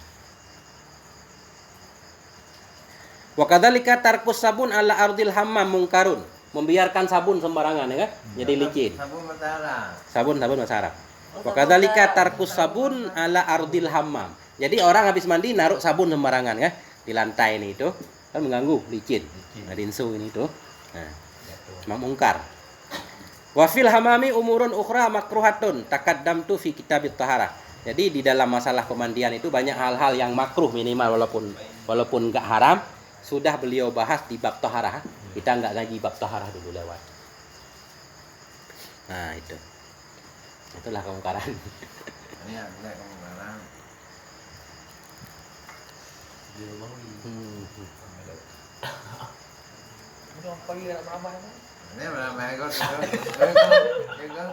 Wa kadzalika tarkus sabun ala ardil hammam mungkarun. Membiarkan sabun sembarangan ya kan? Jadi licin. Sabun matara. Sabun masyarakat. Wa kadzalika tarkus sabun ala ardil hammam. Jadi orang habis mandi naruh sabun sembarangan kan? Di lantai ini itu kan mengganggu licin. Nah, rinsu ini tuh. Nah, mungkar. Wa fil hamami umurun ukhra makruhatun taqaddamtu fi kitabit taharah. Jadi di dalam masalah pemandian itu banyak hal-hal yang makruh minimal walaupun enggak haram sudah beliau bahas di bab taharah. Kita enggak ngaji bab taharah dulu lewat. Nah, itu. Itulah kemungkaran. Ini ada kemungkaran. Udah pagi nak ramai ni. Ini ramai kau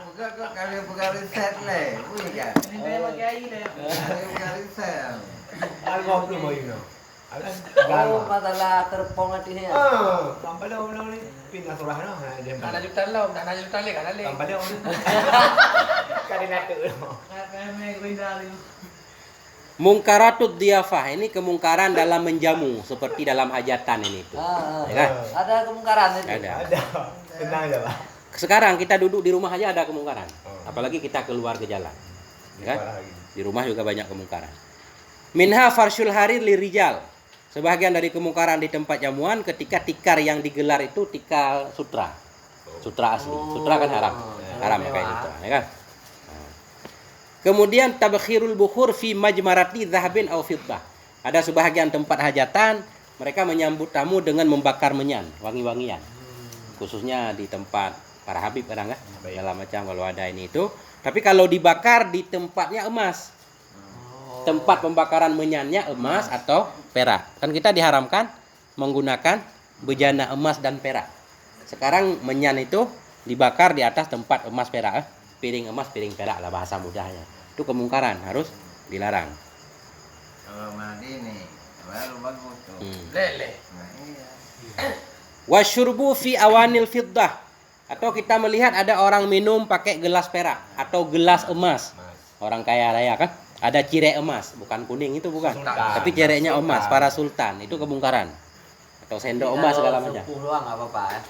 buka kau kali buka riset le. Boleh kan? Ini dia pakai air dah. Kali buka riset. Algo tu mau ini. Oh, masalah terpong hati ni. Sampai dah orang ni pindah surah no. Dia Tak ada juta lah, tak ada juta lek kan lek. Sampai dah orang. Kali nak tu. Ramai gerinda ni. Mungkaratut diyafah ini kemungkaran dalam menjamu seperti dalam hajatan ini tuh. Ya kan? Ada kemungkaran itu. Ada. Tenang aja lah. Sekarang kita duduk di rumah aja ada kemungkaran. Apalagi kita keluar ke jalan. Ya kan? Di rumah juga banyak kemungkaran. Minha farsyul harir lirijal. Sebahagian dari kemungkaran di tempat jamuan ketika tikar yang digelar itu tikar sutra. Sutra asli. Sutra kan haram. Haram kayak gitu, ya kan? Kemudian tabkhirul bukhur fi majmarati dhahabin aw fiddah. Ada sebahagian tempat hajatan mereka menyambut tamu dengan membakar menyan, wangi-wangian. Khususnya di tempat para habib kadang kan, segala macam kalau ada ini itu. Tapi kalau dibakar di tempatnya emas. Tempat pembakaran menyannya emas atau perak. Kan kita diharamkan menggunakan bejana emas dan perak. Sekarang menyan itu dibakar di atas tempat emas perak. Piring emas, piring perak lah bahasa mudahnya. Itu kemungkaran, harus dilarang. Kalau mandi nih, baru bagus tuh. Lek. Nah, iya. Wasyurbu fi awanil fiddah. Atau kita melihat ada orang minum pakai gelas perak atau gelas emas. Orang kaya raya kan? Ada cirek emas, bukan kuning itu bukan. Tapi cireknya emas, para sultan. Itu kemungkaran. Atau sendok emas segala macam. Supuh doang enggak apa-apa ya.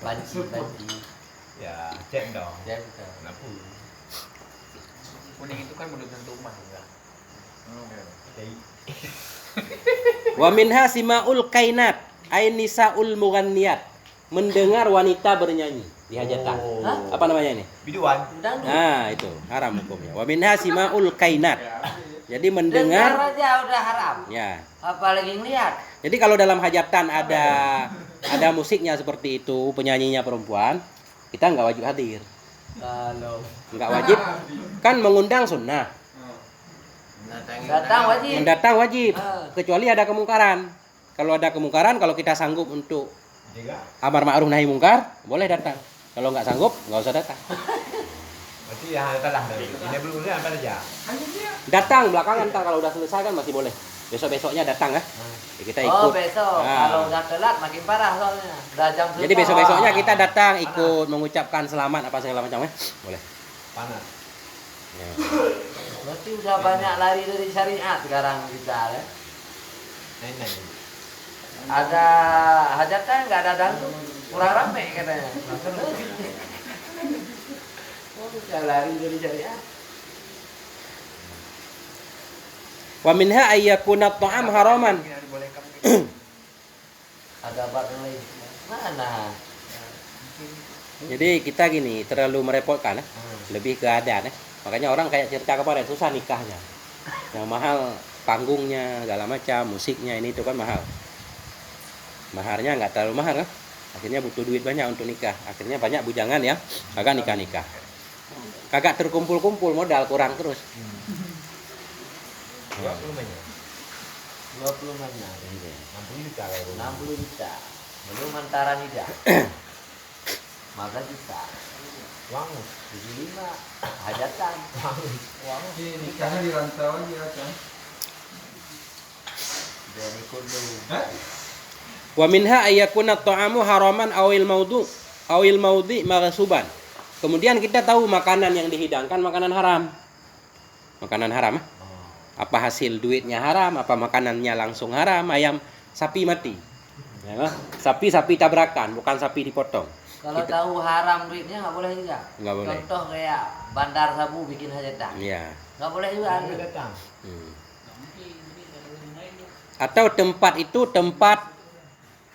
Banci. Ya, cek dong. Ya, Kenapa? Kuning itu kan belum tentu emas juga. Wa minha simaul kainat ay nisaul mughanniyat. Mendengar wanita bernyanyi di hajatan. Apa namanya ini? Biduan. Dangdut. Nah, itu haram hukumnya. Wa minha simaul kainat. Jadi Dengar mendengar aja udah haram. ya. Apalagi ngeliat. Jadi kalau dalam hajatan ada musiknya seperti itu, penyanyinya perempuan, kita nggak wajib hadir. Kalau Nggak wajib. Kan mengundang sunnah. datang wajib. Mendatang wajib. Ah. Kecuali ada kemungkaran. Kalau ada kemungkaran, kalau kita sanggup untuk Tiga. amar ma'ruf nahi mungkar, boleh datang. Kalau nggak sanggup, nggak usah datang. Berarti ya telah dari ini belum apa aja. Datang belakangan ntar kalau udah selesai kan masih boleh. Besok-besoknya datang ya. Kita ikut. Oh besok. Ah. Kalau udah telat makin parah soalnya. Udah jam Jadi selesai. besok-besoknya kita datang ikut mengucapkan selamat apa segala macamnya. Boleh. Panas. Ya. Berarti udah banyak lari dari syariat sekarang kita ya. Nenek. Ada hajatan nggak ada dangdut, kurang rame katanya. Oh, udah lari dari syariat. Wa minha ayyakuna ta'am haraman. Ada bab yang lain. Mana? Jadi kita gini terlalu merepotkan ya. Lebih ke adat ya. Makanya orang kayak cerita kemarin susah nikahnya. Yang mahal panggungnya, segala macam, musiknya ini itu kan mahal. Maharnya nggak terlalu mahal kan? Akhirnya butuh duit banyak untuk nikah. Akhirnya banyak bujangan yang kagak nikah-nikah. Kagak terkumpul-kumpul modal kurang terus. 20 banyak. 20 banyak. 60 juta kalau. 60 juta. Belum antara tidak. 15 juta. Uang 75 hajatan. Ini nikahnya di rantau aja kan. Dan ikut dulu. Wa minha ayyakuna ta'amu haraman awil maudi maghsuban. Kemudian kita tahu makanan yang dihidangkan makanan haram. Makanan haram. Apa hasil duitnya haram, apa makanannya langsung haram, ayam sapi mati. Ya, sapi tabrakan, bukan sapi dipotong. Kalau tahu haram duitnya nggak boleh juga. Nggak boleh. Contoh kayak bandar sabu bikin hajatan. Iya. Nggak boleh juga. Ada datang. Atau tempat itu tempat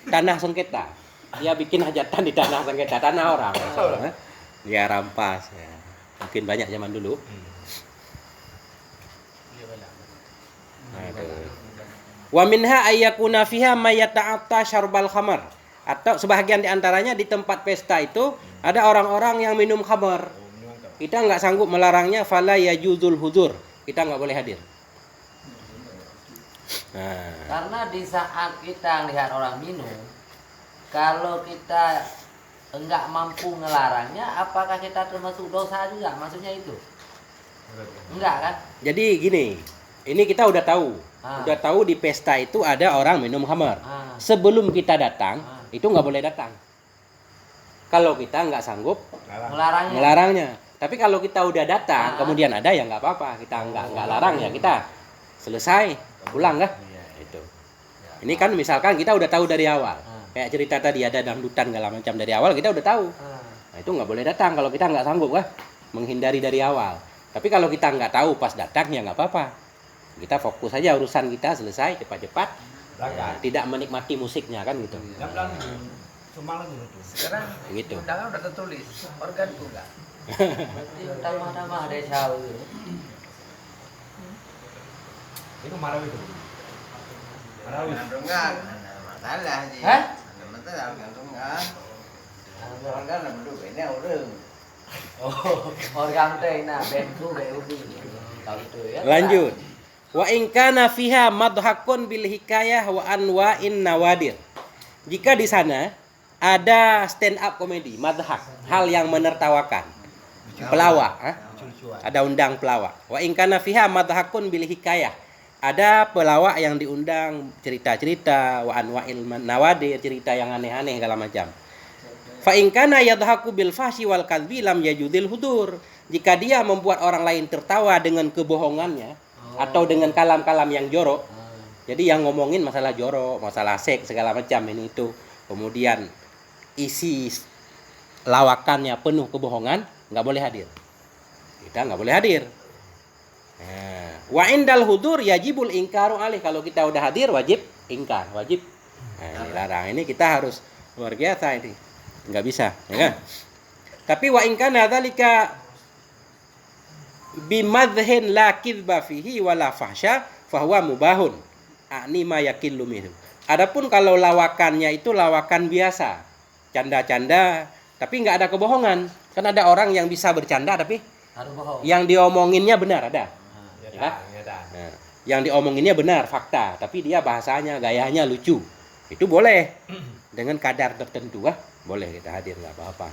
tanah sengketa. Dia bikin hajatan di tanah sengketa, tanah orang. Dia rampas. Ya. Mungkin banyak zaman dulu. Wa minha ayyakuna fiha may yata'atta syarbal khamar. Atau sebahagian di antaranya di tempat pesta itu ada orang-orang yang minum khamar. Kita nggak sanggup melarangnya, fala yajuzul hudur. Kita nggak boleh hadir. Nah, Karena di saat kita lihat orang minum, kalau kita enggak mampu ngelarangnya, apakah kita termasuk dosa juga? Maksudnya itu? Enggak kan? jadi gini, ini kita udah tahu. Udah tahu di pesta itu ada orang minum khamar. Sebelum kita datang, itu nggak boleh datang. Kalau kita nggak sanggup Melarangnya. melarangnya. Tapi kalau kita udah datang, kemudian ada ya nggak apa-apa. Kita nggak larang ya kita selesai pulang kah? Itu. Ini kan misalkan kita udah tahu dari awal. Kayak cerita tadi ada dangdutan segala macam dari awal kita udah tahu. Nah, itu nggak boleh datang kalau kita nggak sanggup kah? Menghindari dari awal. Tapi kalau kita nggak tahu pas datang ya nggak apa-apa. Kita fokus aja urusan kita selesai cepat-cepat. Ya, tidak menikmati musiknya kan gitu. Cuma lagi itu. Sekarang Gitu. undangan udah tertulis, organku enggak. Berarti utama-tama ada jauh. Itu marah itu. Marah itu. Enggak, ada masalah sih. Hah? Ada masalah kan enggak. Organ lah berdua ini orang. Oh, organ teh nah bensu kayak ubi. Kalau itu ya. Lanjut. Wa in kana fiha madhakun bil hikayah wa anwa'in nawadir. Jika di sana ada stand up komedi, madhak, hal yang menertawakan. Pelawak, ada undang pelawak. Wa in kana fiha madhakun bil hikayah. Ada pelawak yang diundang cerita-cerita wa anwa'il nawadir, cerita yang aneh-aneh segala macam. Fa in kana yadhaku bil fahsyi wal kadzi lam yajudil hudur. Jika dia membuat orang lain tertawa dengan kebohongannya atau dengan kalam-kalam yang jorok. Jadi yang ngomongin masalah jorok, masalah seks segala macam ini itu. Kemudian isi lawakannya penuh kebohongan, nggak boleh hadir. Kita nggak boleh hadir. Wa indal hudur yajibul ingkaru alih. Kalau kita udah hadir wajib ingkar, wajib. Nah, ini larang. Ini kita harus luar biasa ini. Nggak bisa, ya kan? Tapi wa in kana dzalika bimadhin la kidba fihi wala fahsya fahuwa mubahun. Ani ma yakillu minhu. Adapun kalau lawakannya itu lawakan biasa, canda-canda, tapi nggak ada kebohongan. Kan ada orang yang bisa bercanda tapi Harus bohong. yang diomonginnya benar, ada. Nyata, nyata. Nah, yang diomonginnya benar, fakta, tapi dia bahasanya, gayanya lucu. Itu boleh. Dengan kadar tertentu, boleh kita hadir, nggak apa-apa.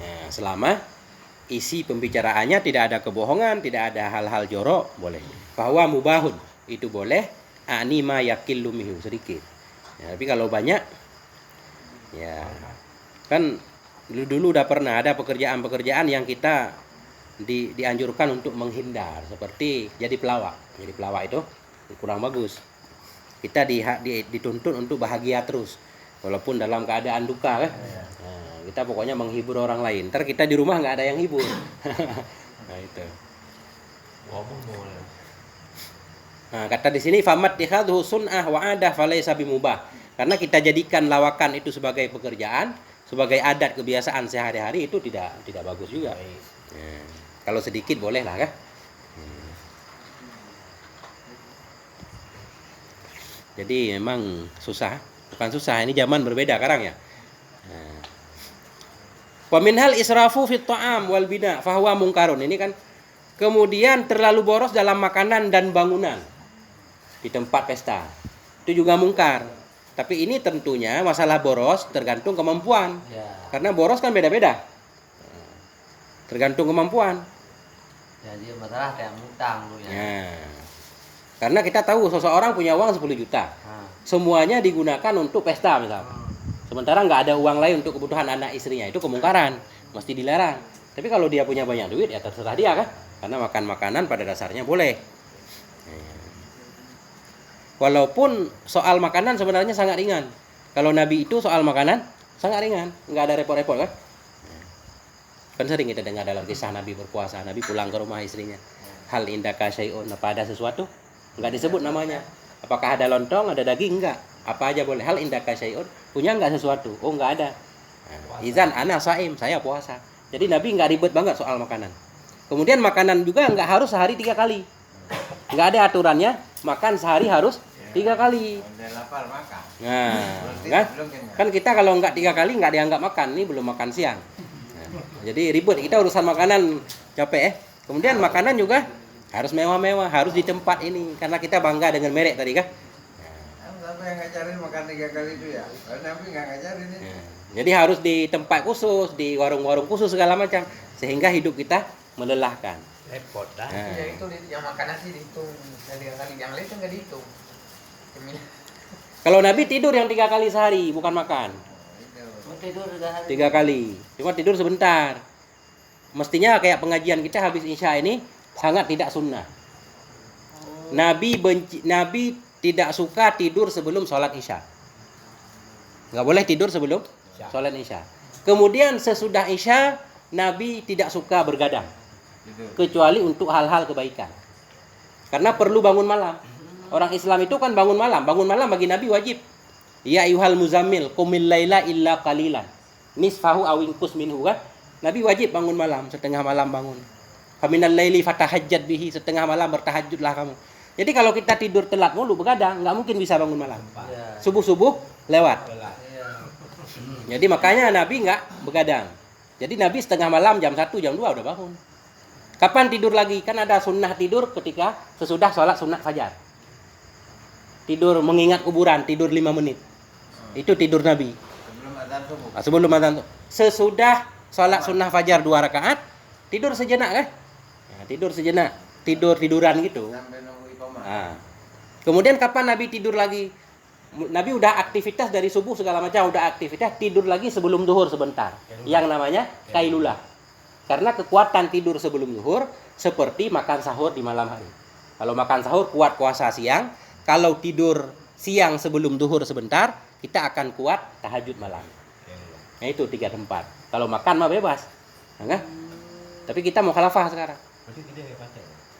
Nah, selama isi pembicaraannya tidak ada kebohongan, tidak ada hal-hal jorok, boleh. Bahwa mubahun, itu boleh. Anima yakillu minhu, sedikit. Ya, tapi kalau banyak, ya kan dulu udah pernah ada pekerjaan-pekerjaan yang kita dianjurkan untuk menghindar, seperti jadi pelawak. Jadi pelawak itu kurang bagus. Kita dituntut untuk bahagia terus, walaupun dalam keadaan duka kan. Nah, kita pokoknya menghibur orang lain. Ntar kita di rumah nggak ada yang hibur. Nah itu. Nah, kata di sini famat tikhadhu sunnah wa adah falaysa bimubah. Karena kita jadikan lawakan itu sebagai pekerjaan, sebagai adat kebiasaan sehari-hari, itu tidak bagus juga. Ya, kalau sedikit boleh lah kan. Jadi memang susah, bukan susah, ini zaman berbeda sekarang ya. Wa minhal israfu fit ta'am wal bina fahuwa mungkarun. Ini kan kemudian terlalu boros dalam makanan dan bangunan di tempat pesta. Itu juga mungkar. Tapi ini tentunya masalah boros tergantung kemampuan. Ya. Karena boros kan beda-beda. Tergantung kemampuan. Jadi masalah kayak ngutang tuh ya. Nah, karena kita tahu seseorang punya uang 10 juta. Nah, Semuanya digunakan untuk pesta misalkan. Sementara nggak ada uang lain untuk kebutuhan anak istrinya. Itu kemungkaran. Mesti dilarang. Tapi kalau dia punya banyak duit ya terserah dia kan. Karena makan makanan pada dasarnya boleh. Walaupun soal makanan sebenarnya sangat ringan. Kalau Nabi itu soal makanan sangat ringan, nggak ada repot-repot kan? Kan sering kita dengar dalam kisah Nabi berpuasa, Nabi pulang ke rumah istrinya. Hal indaka syai'un, apa ada sesuatu? Nggak disebut namanya. Apakah ada lontong, ada daging? Enggak. Apa aja boleh. Hal indaka syai'un, punya nggak sesuatu? Oh nggak ada. Izan ana saim, saya puasa. Jadi Nabi nggak ribet banget soal makanan. Kemudian makanan juga nggak harus sehari 3 kali. Nggak ada aturannya, makan sehari harus 3 kali. Lapar makan. Nah, kan kita kalau nggak 3 kali nggak dianggap makan, ini belum makan siang. Nah, jadi ribet kita urusan makanan, capek. Kemudian makanan juga harus mewah-mewah, harus di tempat ini karena kita bangga dengan merek tadi kan. Siapa yang ngajarin makan 3 kali itu ya? Kalau Nabi nggak ngajarin itu. Jadi harus di tempat khusus, di warung-warung khusus segala macam, sehingga hidup kita melelahkan. Repot dah. Ya itu yang makan nasi dihitung, dari kali yang lain kan nggak dihitung. Kalau Nabi tidur yang 3 kali sehari, bukan makan. mau tidur udah hari. 3 kali, cuma tidur sebentar. Mestinya kayak pengajian kita habis Isya ini sangat tidak sunnah. Nabi tidak suka tidur sebelum sholat Isya. Nggak boleh tidur sebelum sholat Isya. Kemudian sesudah Isya, Nabi tidak suka bergadang. Kecuali untuk hal-hal kebaikan. Karena perlu bangun malam. Orang Islam itu kan bangun malam. Bangun malam bagi Nabi wajib. Ya ayyuhal muzammil qumil laila illa qalilan. Nisfahu aw inqus minhu kan? Nabi wajib bangun malam, setengah malam bangun. Faminal laili fatahajjat bihi, setengah malam bertahajudlah kamu. Jadi kalau kita tidur telat mulu begadang, nggak mungkin bisa bangun malam. Ya. Subuh-subuh lewat. Ya. Jadi makanya Nabi nggak begadang. Jadi Nabi setengah malam jam 1, jam 2 udah bangun. Kapan tidur lagi? Kan ada sunnah tidur ketika sesudah sholat sunat fajar. Tidur mengingat kuburan, tidur 5 menit. Itu tidur Nabi. Sebelum azan subuh. Sebelum azan. Sesudah sholat sunnah fajar 2 rakaat, tidur sejenak kan? Nah, tidur sejenak, tiduran gitu. Sampai nunggu iqamah. Nah. Kemudian kapan Nabi tidur lagi? Nabi udah aktivitas dari subuh segala macam, udah aktivitas, tidur lagi sebelum zuhur sebentar. Yang namanya kailulah. Karena kekuatan tidur sebelum zuhur seperti makan sahur di malam hari. Kalau makan sahur kuat puasa siang, kalau tidur siang sebelum zuhur sebentar, kita akan kuat tahajud malam. Nah itu 3 tempat. Kalau makan mah bebas. Nah, tapi kita mau khalafah sekarang.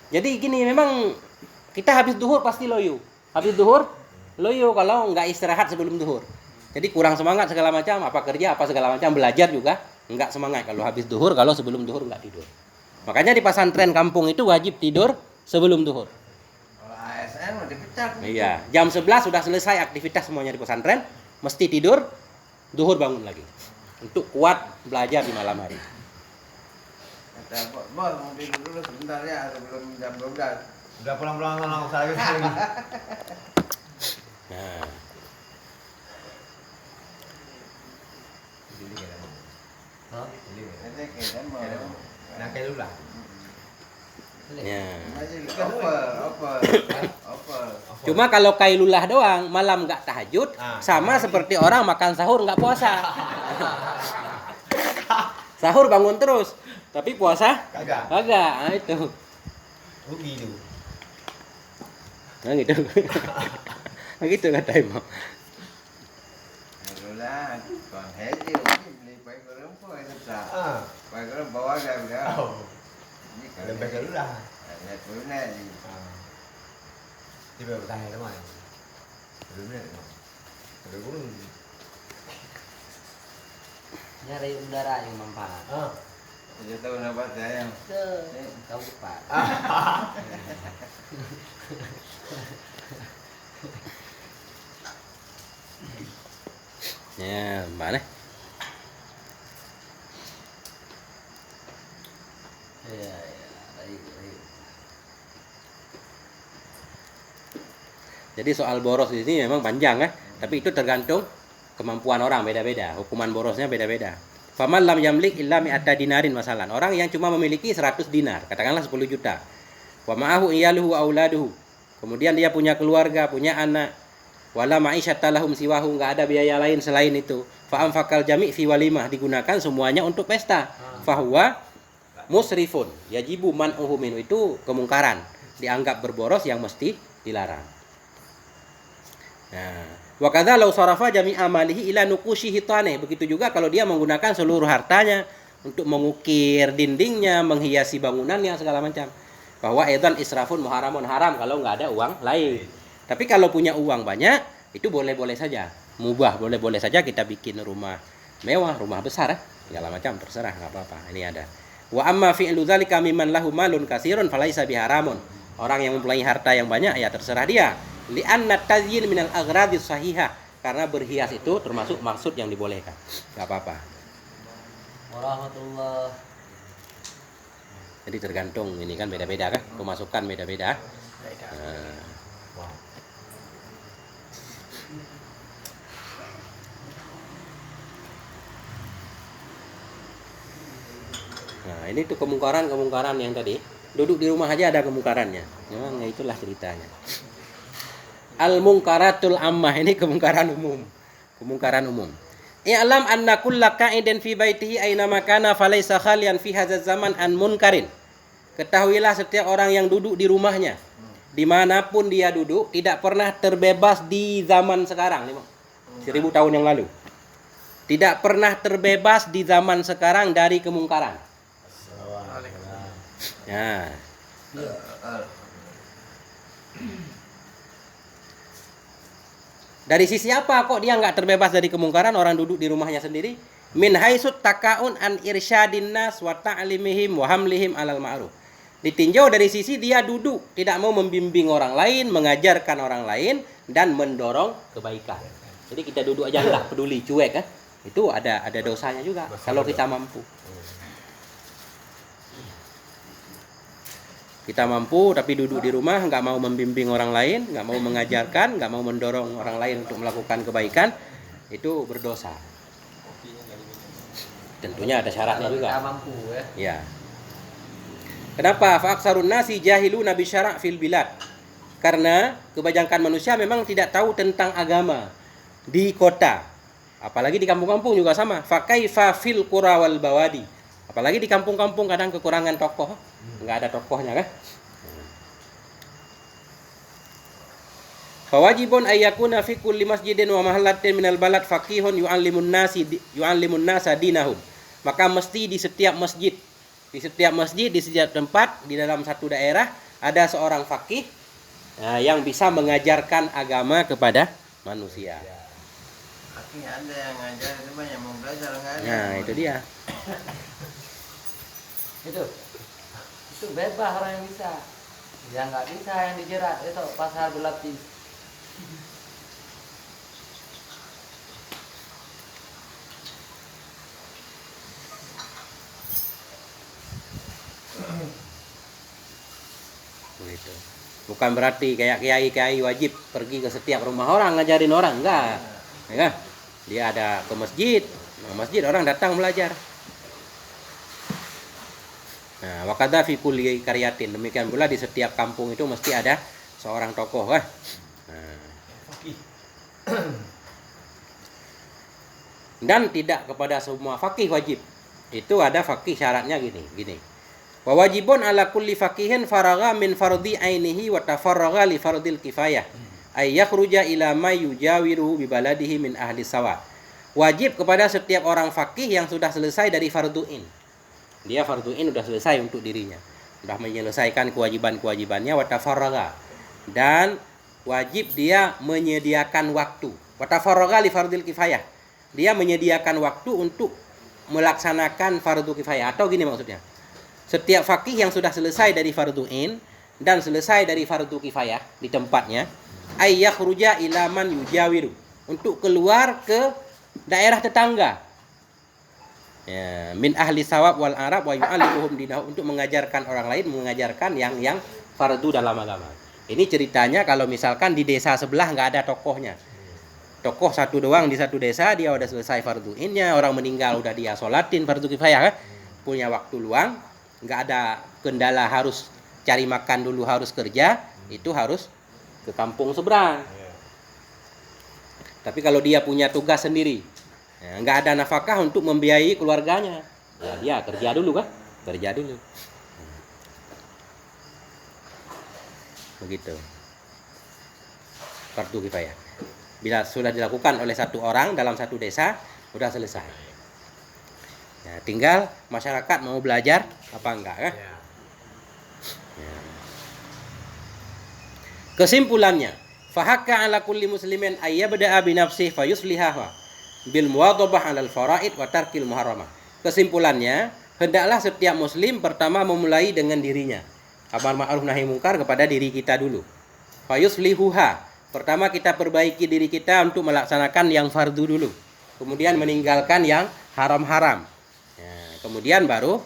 Jadi gini, memang kita habis zuhur pasti loyo. Habis zuhur loyo kalau nggak istirahat sebelum zuhur. Jadi kurang semangat segala macam, apa kerja, apa segala macam, belajar juga nggak semangat kalau habis zuhur, kalau sebelum zuhur nggak tidur. Makanya di pesantren kampung itu wajib tidur sebelum duhur. Kalau ASN mau dipecat. Iya, jam 11 sudah selesai aktivitas semuanya di pesantren, mesti tidur, duhur bangun lagi. Untuk kuat belajar di malam hari. Kata bos, mau tidur dulu sebentar ya sebelum jam 12. Udah pulang-pulang langsung lagi lagi. Nah, Hah? Nanti kita mau. Nah kayak dulu lah. ya. Masih oper. Cuma kalau kailulah doang, malam nggak tahajud, sama seperti orang makan sahur nggak puasa. Sahur bangun terus, tapi puasa Kagak. kagak. Nah, itu. Rugi itu. Nah gitu. Nah gitu kata Imam. Itulah, còn hết chứ beli baik orang pun itu tak. Ah. Baik orang bawa dah dah. Oh. Ini Ada baik dulu lah. Lihat dulu nih. Dia baru tanya teman. Dulu nih. Dulu. Nyari udara yang manfaat. Saya tahu nama saya. Kau cepat. Ya, mana? Iya, baik. Jadi soal boros di sini memang panjang tapi itu tergantung kemampuan orang beda-beda, hukuman borosnya beda-beda. Faman lam yamlik illa mi'ata dinarin masalan. Orang yang cuma memiliki 100 dinar, katakanlah 10 juta. Wa ma'ahu iyaluhu auladuhu. Kemudian dia punya keluarga, punya anak. Wala ma'isyata lahum siwahu, enggak ada biaya lain selain itu. Fa anfaqal jami' fi walimah, digunakan semuanya untuk pesta. Fahuwa musrifun, yajibu man'uhu minhu, itu kemungkaran, dianggap berboros yang mesti dilarang. Nah, wa kadza law sarafa jami' amalihi ila nuqushihi taneh, begitu juga kalau dia menggunakan seluruh hartanya untuk mengukir dindingnya, menghiasi bangunannya segala macam. Bahwa edan israfun muharamun, haram kalau nggak ada uang lain. Tapi kalau punya uang banyak, itu boleh-boleh saja. Mubah, boleh-boleh saja kita bikin rumah mewah, rumah besar, segala macam, terserah, nggak apa-apa. Ini ada. Wa amma fi'lu dzalika mimman lahu malun katsirun falaisa biharamun. Orang yang mempunyai harta yang banyak, ya terserah dia. Li'anna tazyin minal aghradis sahihah. Karena berhias itu termasuk maksud yang dibolehkan. Nggak apa-apa. Warahmatullah. Jadi tergantung, ini kan beda-beda kan, pemasukan beda-beda. Nah. Nah, ini tuh kemungkaran yang tadi. Duduk di rumah aja ada kemungkarannya. Memang ya itulah ceritanya. Al-mungkaratul ammah, ini kemungkaran umum. Kemungkaran umum. I'lam anna kulla qa'idin fi baitihi aina makana falaysa khalian fi hadzal zaman an munkarin. Ketahuilah setiap orang yang duduk di rumahnya, dimanapun dia duduk, tidak pernah terbebas di zaman sekarang, 1000 tahun yang lalu. Tidak pernah terbebas di zaman sekarang dari kemungkaran. Nah, dari sisi apa kok dia nggak terbebas dari kemungkaran, orang duduk di rumahnya sendiri? Min haisut takaun an irsyadin nas wa ta'limihim wa hamlihim alal ma'ruf. Ditinjau dari sisi dia duduk, tidak mau membimbing orang lain, mengajarkan orang lain, dan mendorong kebaikan. Jadi kita duduk aja lah, peduli, cuek kan? Itu ada dosanya juga kalau kita mampu. Kita mampu tapi duduk di rumah, nggak mau membimbing orang lain, nggak mau mengajarkan, nggak mau mendorong orang lain untuk melakukan kebaikan, itu berdosa. Tentunya ada syaratnya juga. Kita mampu ya. Ya. Kenapa? Fa'aksarun nasi jahiluna bi syara' fil bilad. Karena kebanyakan manusia memang tidak tahu tentang agama di kota. Apalagi di kampung-kampung juga sama. Fa kaifa fil qura wal bawadi. Apalagi di kampung-kampung kadang kekurangan tokoh, nggak ada tokohnya kan? Fawajibun ayyakuna fi kulli masjidin wa mahallatin minal balad faqihun yu'allimun nasa dinahum. Maka mesti di setiap masjid, di setiap tempat, di dalam satu daerah ada seorang faqih yang bisa mengajarkan agama kepada manusia. Akhirnya ada yang ngajar itu banyak mau belajar nggak ada. Nah, itu dia. Itu. Itu bebas orang yang bisa. Yang nggak bisa yang dijerat itu pasal berlapis. Begitu. Bukan berarti kayak kiai-kiai wajib pergi ke setiap rumah orang ngajarin orang, enggak. Ya kan? Dia ada ke masjid, masjid orang datang belajar. Nah, wakada fi kulli qaryatin, demikian pula di setiap kampung itu mesti ada seorang tokoh kan. Nah. Dan tidak kepada semua faqih wajib. Itu ada faqih syaratnya gini. Wa wajibun ala kulli faqihin faragha min fardhi ainihi wa tafarragha li fardhil kifayah. Ay yakhruja ila ma yujawiru bi baladihi min ahli sawa. Wajib kepada setiap orang faqih yang sudah selesai dari fardu'in. Dia fardu'in sudah selesai untuk dirinya. Sudah menyelesaikan kewajiban-kewajibannya wa tafarragha. Dan wajib dia menyediakan waktu. Wa tafarragha li fardhil kifayah. Dia menyediakan waktu untuk melaksanakan fardu kifayah. Atau gini maksudnya. Setiap faqih yang sudah selesai dari fardu'in dan selesai dari fardu kifayah di tempatnya, ay yakhruja ila man yujawiru, untuk keluar ke daerah tetangga. Ya, min ahli sawab wal arab wa yu'allimuhum dinahu, untuk mengajarkan orang lain, mengajarkan yang fardu dalam agama. Ini ceritanya kalau misalkan di desa sebelah nggak ada tokohnya. Tokoh satu doang di satu desa, dia udah selesai fardu'innya, orang meninggal udah dia sholatin fardu kifayah kan? Punya waktu luang, nggak ada kendala harus cari makan dulu, harus kerja, itu harus ke kampung seberang. Tapi kalau dia punya tugas sendiri, ya, nggak ada nafkah untuk membiayai keluarganya, ya dia kerja dulu kan, kerja dulu. Begitu. Fardu kifayah. Bila sudah dilakukan oleh satu orang dalam satu desa, sudah selesai. Ya, tinggal masyarakat mau belajar apa enggak kan? Ya. Kesimpulannya, fahakka ala kulli muslimin ayyabda'a bi nafsihi fayuslihaha bil muwadhabah 'alal faraid wa tarkil muharramah. Kesimpulannya, hendaklah setiap muslim pertama memulai dengan dirinya. Amar ma'ruf nahi mungkar kepada diri kita dulu. Fayuslihuha. Pertama kita perbaiki diri kita untuk melaksanakan yang fardu dulu. Kemudian meninggalkan yang haram-haram. Ya, kemudian baru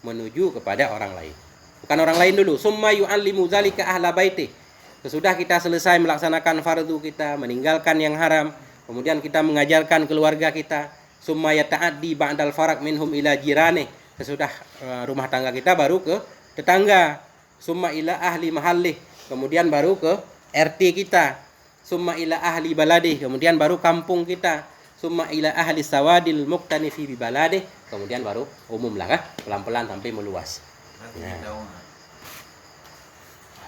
menuju kepada orang lain. Bukan orang lain dulu. Summa yu'allimu dzalika ahla baiti. Sesudah kita selesai melaksanakan fardu kita, meninggalkan yang haram, kemudian kita mengajarkan keluarga kita. Summa yata'addi ba'dal faraq minhum ila jirane. Sesudah rumah tangga kita baru ke tetangga. Summa ila ahli mahallih. Kemudian baru ke RT kita. Summa ila ahli baladih, kemudian baru kampung kita. Summa ila ahli sawadil muqtanifi bi baladih, kemudian baru umum lah kan, pelan-pelan sampai meluas.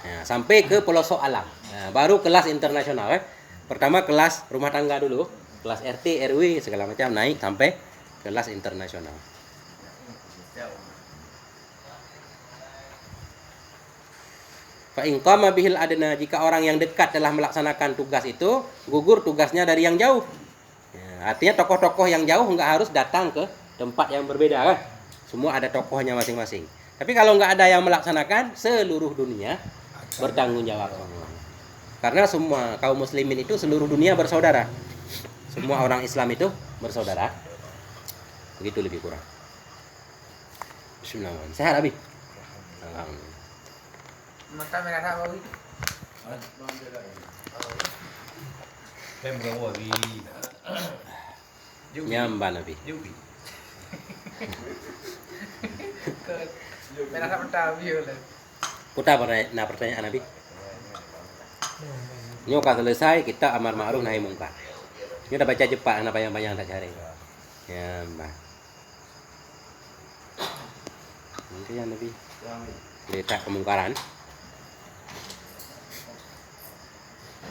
Nah, sampai ke pelosok alam. Nah, baru kelas internasional kan. Pertama kelas rumah tangga dulu, kelas RT, RW segala macam, naik sampai kelas internasional. Fa in qama bihil adna, jika orang yang dekat telah melaksanakan tugas itu, gugur tugasnya dari yang jauh. Ya, artinya tokoh-tokoh yang jauh nggak harus datang ke tempat yang berbeda kan. Semua ada tokohnya masing-masing. Tapi kalau nggak ada yang melaksanakan, seluruh dunia bertanggung jawab semua. Karena semua kaum muslimin itu seluruh dunia bersaudara. Semua orang Islam itu bersaudara. Begitu lebih kurang. Bismillahirrahmanirrahim. Sehat Abi? Alhamdulillah. Mata merah apa wih? Nyamba Nabi. Merah apa tahu lah. Putar pertanyaan Nabi. Ini kalau selesai kita amar ma'ruf nahi mungkar. Ini udah baca cepat, apa yang banyak tak cari. Ya, Mbak. Mungkin ya Nabi. Letak kemungkaran.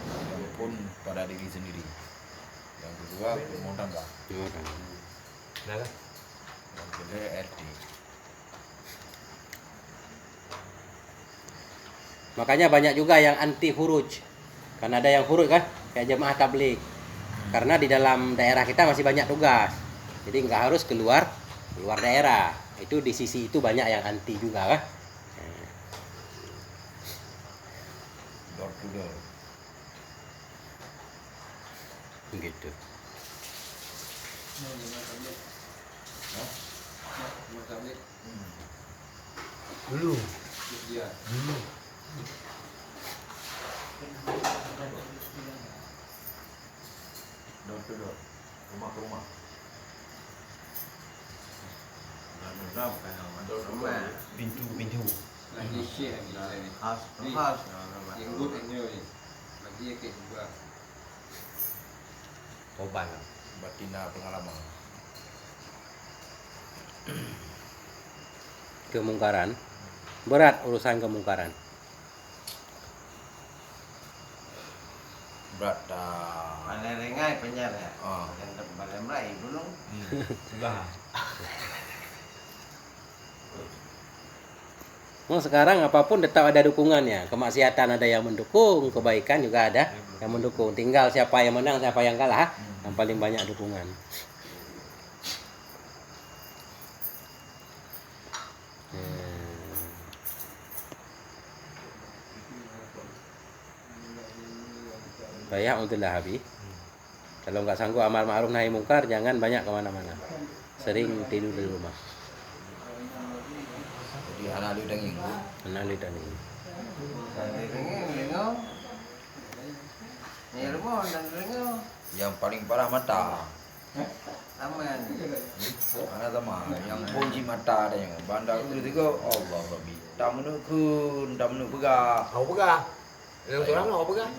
Walaupun pada diri sendiri. Yang kedua rumah tangga. Yang kedua RT. Makanya banyak juga yang anti huruj. Karena ada yang huruj kan, kayak jemaah tabligh. Karena di dalam daerah kita masih banyak tugas. Jadi nggak harus keluar daerah. Itu di sisi itu banyak yang anti juga kan. door to door. Begitu. Dulu. Iya. Door to door. Rumah ke rumah. Rumah. Pintu. Lagi share lagi. House to house. Rumah. Yang good and new ni. Lagi ke juga. Korban. Batina pengalaman. Kemungkaran. Berat urusan kemungkaran. Berat dah. Paling ringan penjara. Ah. Yang paling meraih dulu. Sebelah. Mau sekarang apapun tetap ada dukungannya. Kemaksiatan ada yang mendukung, kebaikan juga ada yang mendukung. Tinggal siapa yang menang, siapa yang kalah. Yang paling banyak dukungan. Baik, alhamdulillah Habib. Kalau nggak sanggup amar ma'ruf nahi mungkar, jangan banyak kemana-mana. Sering tidur di rumah. Jadi anak lu denging. Kenali dan ini. Lingo. Ni rumah dan lingo. Yang paling parah mata. Aman. Anak sama yang kunci mata ada yang bandar itu tiga Allah Rabbi. Tamu pegah. Kau pegah. Yang orang kau pegah.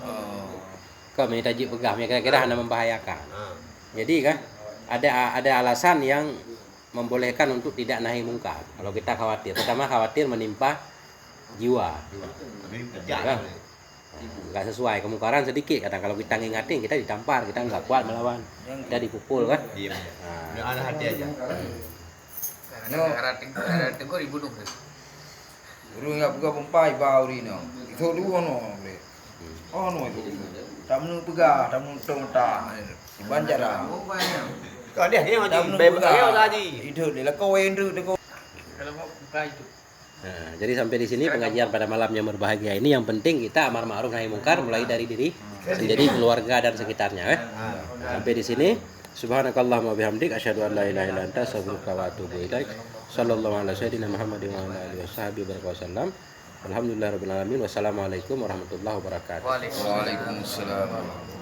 Kau minta tajuk pegah, kira-kira hanya membahayakan. Ah. Jadi kan ada alasan yang membolehkan untuk tidak nahi mungkar. Kalau kita khawatir, pertama khawatir menimpa jiwa. Kan? Nggak sesuai, kemungkaran sedikit. Kadang kalau kita ngingatin, kita ditampar, kita nggak kuat melawan, kita dipukul kan. Diam. Nah, Anak hati aja. Karena tegur dibunuh. Guru yang pegah pompai bau ni no. Itu dulu no. Oh no itu. Tamu pegah, tamu mata. Banjar lah. Kau dia macam Tamu bebek pegah. tadi. Itu dia lah kawin tu dia. Kalau mau buka itu. nah, jadi sampai di sini pengajian pada malam yang berbahagia ini. Yang penting kita amar ma'ruf nahi mungkar mulai dari diri sendiri, keluarga dan sekitarnya. Sampai di sini. Subhanakallahumma bihamdik asyhadu an la ilaha illa anta astaghfiruka wa atubu ilaik. Sallallahu ala sayyidina Muhammadin wa ala alihi washabihi wasallam. Alhamdulillahirabbil alamin. Wassalamualaikum warahmatullahi wabarakatuh. Waalaikumsalam. Waalaikumsalam.